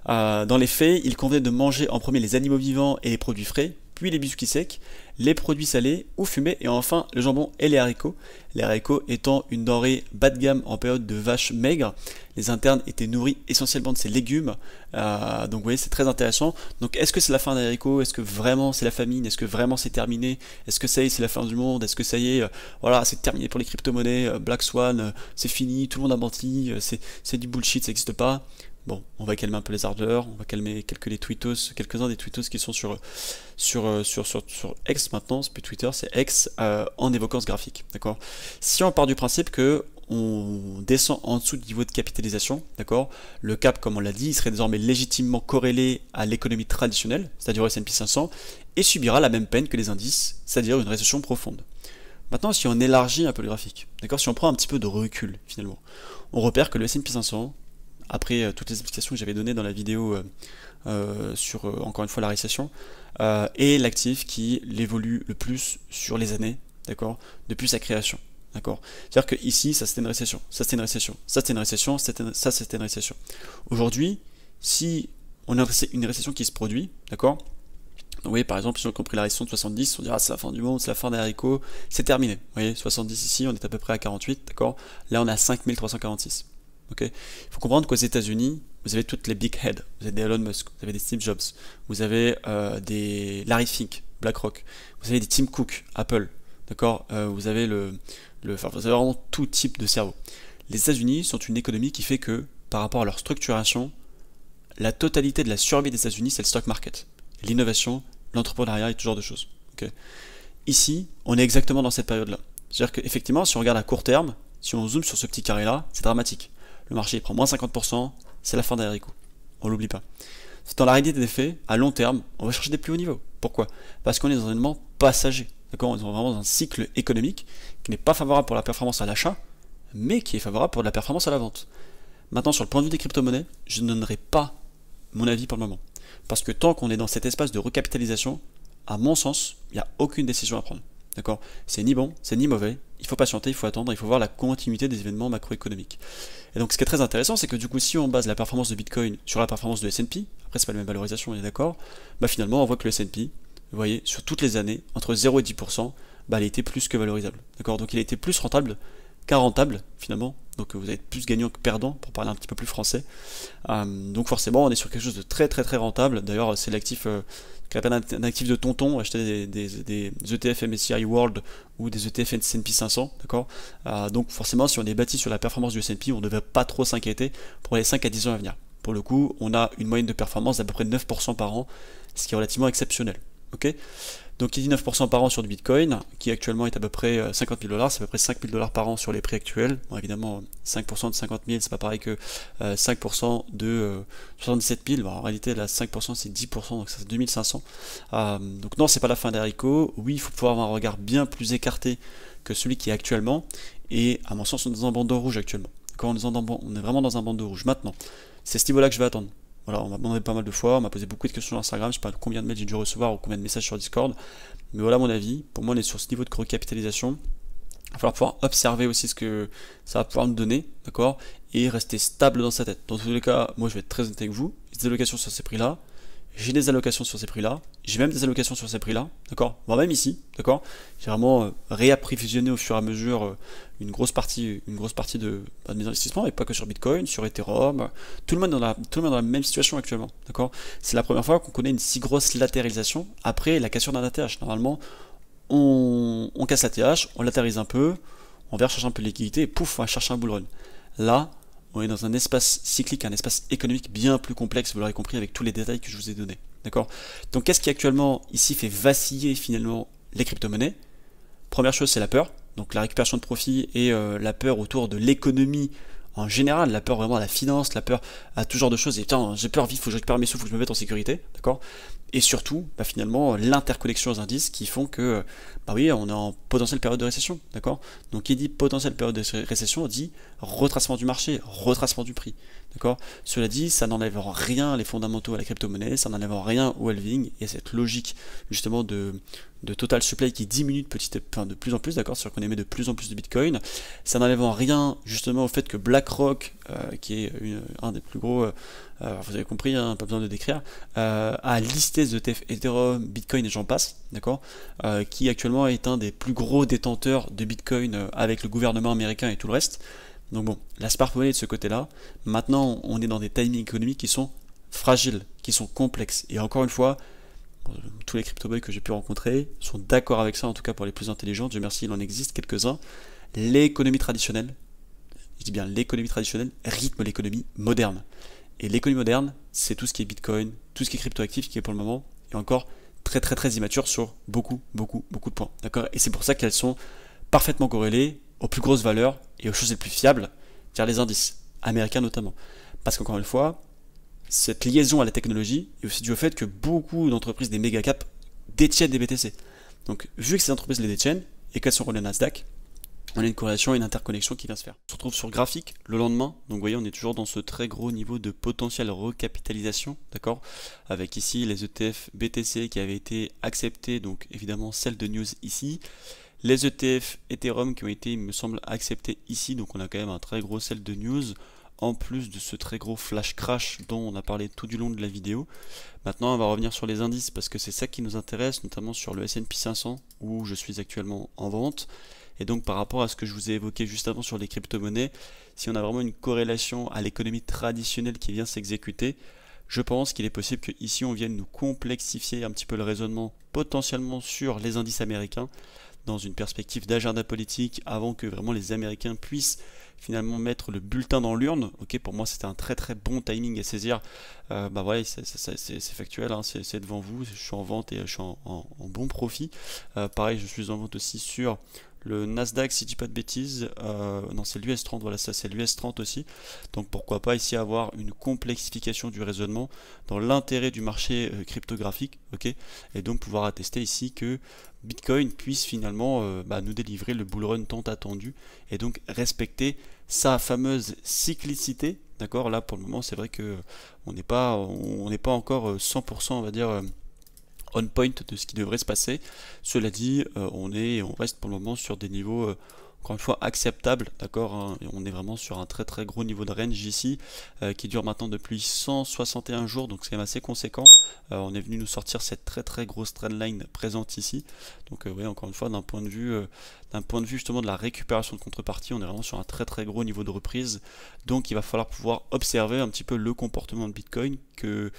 Dans les faits, il convenait de manger en premier les animaux vivants et les produits frais, puis les biscuits secs, les produits salés ou fumés, et enfin le jambon et les haricots. Les haricots étant une denrée bas de gamme en période de vaches maigres, les internes étaient nourris essentiellement de ces légumes, donc vous voyez c'est très intéressant. Donc est-ce que c'est la fin des haricots? Est-ce que vraiment c'est la famine? Est-ce que vraiment c'est terminé? Est-ce que ça y est c'est la fin du monde? Est-ce que ça y est, voilà c'est terminé pour les crypto-monnaies, Black Swan, c'est fini, tout le monde a menti, c'est du bullshit, ça n'existe pas? Bon, on va calmer un peu les ardeurs, on va calmer quelques-uns des tweetos qui sont sur X maintenant, c'est plus Twitter, c'est X, en évoquant ce graphique, d'accord? Si on part du principe que on descend en dessous du niveau de capitalisation, d'accord? Le cap, comme on l'a dit, il serait désormais légitimement corrélé à l'économie traditionnelle, c'est-à-dire au S&P 500, et subira la même peine que les indices, c'est-à-dire une récession profonde. Maintenant, si on élargit un peu le graphique, d'accord? Si on prend un petit peu de recul, finalement, on repère que le S&P 500, après toutes les explications que j'avais données dans la vidéo sur, encore une fois, la récession, est l'actif qui évolue le plus sur les années, d'accord, depuis sa création, d'accord. C'est-à-dire que ici, ça c'était une récession, ça c'était une récession, ça c'était une récession, ça c'était une récession. Aujourd'hui, si on a une récession qui se produit, d'accord, vous voyez, par exemple, si on a compris la récession de 70, on dira c'est la fin du monde, c'est la fin des haricots, c'est terminé. Vous voyez, 70 ici, on est à peu près à 48, d'accord, là on est à 5346. Okay. Il faut comprendre qu'aux États-Unis, vous avez toutes les big heads. Vous avez des Elon Musk, vous avez des Steve Jobs, vous avez des Larry Fink, BlackRock, vous avez des Tim Cook, Apple, d'accord. Vous avez enfin, vous avez vraiment tout type de cerveau. Les États-Unis sont une économie qui fait que, par rapport à leur structuration, la totalité de la survie des États-Unis, c'est le stock market, l'innovation, l'entrepreneuriat et tout genre de choses. Okay. Ici, on est exactement dans cette période-là. C'est-à-dire qu'effectivement, si on regarde à court terme, si on zoome sur ce petit carré-là, c'est dramatique. Le marché prend moins 50%, c'est la fin des haricots. On l'oublie pas. Dans la réalité des faits, à long terme, on va chercher des plus hauts niveaux. Pourquoi? Parce qu'on est dans un élément passager. D'accord, on est vraiment dans un cycle économique qui n'est pas favorable pour la performance à l'achat, mais qui est favorable pour la performance à la vente. Maintenant, sur le point de vue des crypto-monnaies, je ne donnerai pas mon avis pour le moment. Parce que tant qu'on est dans cet espace de recapitalisation, à mon sens, il n'y a aucune décision à prendre. D'accord? C'est ni bon, c'est ni mauvais, il faut patienter, il faut attendre, il faut voir la continuité des événements macroéconomiques. Et donc ce qui est très intéressant, c'est que du coup, si on base la performance de Bitcoin sur la performance de S&P, après c'est pas la même valorisation, on est d'accord, bah finalement on voit que le S&P, vous voyez, sur toutes les années, entre 0 et 10%, bah il a été plus que valorisable. D'accord? Donc il a été plus rentable qu'à rentable, finalement. Donc vous êtes plus gagnant que perdant, pour parler un petit peu plus français. Donc forcément, on est sur quelque chose de très très très rentable. D'ailleurs, c'est l'actif qu'on appelle un actif de tonton, acheter des ETF MSCI World ou des ETF S&P 500, d'accord. Donc forcément, si on est bâti sur la performance du S&P, on ne devrait pas trop s'inquiéter pour les 5 à 10 ans à venir. Pour le coup, on a une moyenne de performance d'à peu près 9% par an, ce qui est relativement exceptionnel. ok. Donc il dit 9% par an sur du Bitcoin, qui actuellement est à peu près 50 000 $, c'est à peu près 5 000 $ par an sur les prix actuels. Bon, évidemment, 5% de 50 000, c'est pas pareil que 5% de 77 000. Bon, en réalité, là, 5% c'est 10%, donc ça c'est 2500. Donc non, c'est pas la fin des haricots. Oui, il faut pouvoir avoir un regard bien plus écarté que celui qui est actuellement. Et à mon sens, on est dans un bandeau rouge actuellement. Quand on est vraiment dans un bandeau rouge. Maintenant, c'est ce niveau-là que je vais attendre. Voilà, on m'a demandé pas mal de fois, on m'a posé beaucoup de questions sur Instagram, je sais pas combien de mails j'ai dû recevoir ou combien de messages sur Discord, mais voilà mon avis. Pour moi, on est sur ce niveau de recapitalisation. Il va falloir pouvoir observer aussi ce que ça va pouvoir nous donner, d'accord, et rester stable dans sa tête. Dans tous les cas, moi je vais être très honnête avec vous, j'ai des allocations sur ces prix-là, j'ai des allocations sur ces prix-là, j'ai même des allocations sur ces prix-là, d'accord, voire même ici, d'accord. J'ai vraiment réapprévisionné au fur et à mesure une grosse partie de mes investissements, et pas que sur Bitcoin, sur Ethereum, tout le monde est dans la même situation actuellement, d'accord. C'est la première fois qu'on connaît une si grosse latéralisation après la cassure d'un ATH. Normalement, on casse l'ATH, on latérise un peu, on vient chercher un peu de liquidité, et pouf, on va chercher un bull run. Là, on est dans un espace cyclique, un espace économique bien plus complexe, vous l'aurez compris avec tous les détails que je vous ai donnés. D'accord. Donc qu'est-ce qui actuellement ici fait vaciller finalement les crypto-monnaies? Première chose, c'est la peur, donc la récupération de profit et la peur autour de l'économie en général, la peur vraiment à la finance, la peur à tout genre de choses, et putain, j'ai peur, vite, faut que je récupère mes sous, faut que je me mette en sécurité, d'accord. Et surtout, finalement, l'interconnexion aux indices qui font que, oui, on est en potentielle période de récession, d'accord. Donc, qui dit potentielle période de récession, dit retracement du marché, retracement du prix, d'accord. Cela dit, ça n'enlève en rien les fondamentaux à la crypto-monnaie, ça n'enlève en rien au halving, et cette logique, justement, de total supply qui diminue de plus en plus, d'accord, c'est-à-dire qu'on émet de plus en plus de Bitcoin. Ça n'enlève en rien, justement, au fait que BlackRock, qui est un des plus gros, vous avez compris, hein, pas besoin de décrire, a listé les ETF Ethereum, Bitcoin et j'en passe, d'accord, qui actuellement est un des plus gros détenteurs de Bitcoin avec le gouvernement américain et tout le reste. Donc bon, la Spark Money est de ce côté-là. Maintenant, on est dans des timings économiques qui sont fragiles, qui sont complexes. Et encore une fois, tous les crypto-boys que j'ai pu rencontrer sont d'accord avec ça, en tout cas pour les plus intelligents. Dieu merci, il en existe quelques-uns. L'économie traditionnelle, je dis bien l'économie traditionnelle, rythme l'économie moderne. Et l'économie moderne, c'est tout ce qui est Bitcoin, tout ce qui est crypto-actif, qui est pour le moment, et encore très immature sur beaucoup de points. D'accord. Et c'est pour ça qu'elles sont parfaitement corrélées aux plus grosses valeurs et aux choses les plus fiables, c'est-à-dire les indices, américains notamment. Parce qu'encore une fois, cette liaison à la technologie est aussi due au fait que beaucoup d'entreprises des méga caps détiennent des BTC. Donc, vu que ces entreprises les détiennent et qu'elles sont reliées au Nasdaq, on a une corrélation et une interconnexion qui vient se faire. On se retrouve sur le graphique le lendemain. Donc, vous voyez, on est toujours dans ce très gros niveau de potentielle recapitalisation, d'accord, avec ici les ETF BTC qui avaient été acceptés, donc évidemment celle de news ici. Les ETF Ethereum qui ont été, il me semble, acceptés ici. Donc, on a quand même un très gros sell de news, en plus de ce très gros flash crash dont on a parlé tout du long de la vidéo. Maintenant, on va revenir sur les indices parce que c'est ça qui nous intéresse, notamment sur le S&P 500 où je suis actuellement en vente. Et donc par rapport à ce que je vous ai évoqué juste avant sur les crypto-monnaies, si on a vraiment une corrélation à l'économie traditionnelle qui vient s'exécuter, je pense qu'il est possible qu'ici on vienne nous complexifier un petit peu le raisonnement potentiellement sur les indices américains dans une perspective d'agenda politique avant que vraiment les Américains puissent finalement mettre le bulletin dans l'urne. Ok, pour moi c'était un très bon timing à saisir. Voilà, c'est factuel, hein, c'est devant vous, je suis en vente et je suis en bon profit. Pareil, je suis en vente aussi sur le Nasdaq, si je dis pas de bêtises, non c'est l'US 30, voilà, ça c'est l'US 30 aussi. Donc pourquoi pas ici avoir une complexification du raisonnement dans l'intérêt du marché cryptographique, ok, et donc pouvoir attester ici que Bitcoin puisse finalement nous délivrer le bull run tant attendu et donc respecter sa fameuse cyclicité, d'accord. Là pour le moment c'est vrai que on n'est pas encore 100% on va dire on point de ce qui devrait se passer. Cela dit, on reste pour le moment sur des niveaux encore une fois acceptables, d'accord, hein. On est vraiment sur un très gros niveau de range ici qui dure maintenant depuis 161 jours, donc c'est quand même assez conséquent. On est venu nous sortir cette très grosse trendline présente ici. Donc oui, encore une fois, d'un point de vue justement de la récupération de contrepartie, on est vraiment sur un très gros niveau de reprise. Donc il va falloir pouvoir observer un petit peu le comportement de Bitcoin que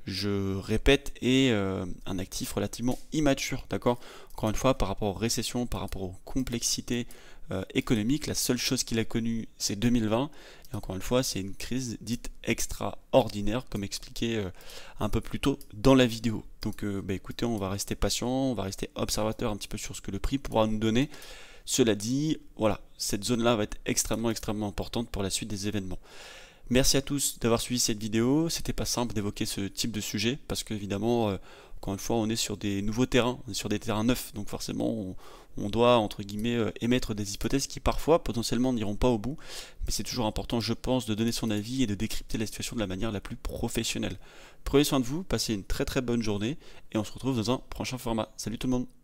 je répète, est un actif relativement immature, d'accord. Encore une fois, par rapport aux récessions, par rapport aux complexités économique. La seule chose qu'il a connue, c'est 2020. Et encore une fois, c'est une crise dite extraordinaire, comme expliqué un peu plus tôt dans la vidéo. Donc écoutez, on va rester patient, on va rester observateur un petit peu sur ce que le prix pourra nous donner. Cela dit, voilà, cette zone-là va être extrêmement importante pour la suite des événements. Merci à tous d'avoir suivi cette vidéo. C'était pas simple d'évoquer ce type de sujet parce qu'évidemment, encore une fois, on est sur des nouveaux terrains, on est sur des terrains neufs, donc forcément, on doit, entre guillemets, émettre des hypothèses qui parfois, potentiellement, n'iront pas au bout. Mais c'est toujours important, je pense, de donner son avis et de décrypter la situation de la manière la plus professionnelle. Prenez soin de vous, passez une très bonne journée et on se retrouve dans un prochain format. Salut tout le monde!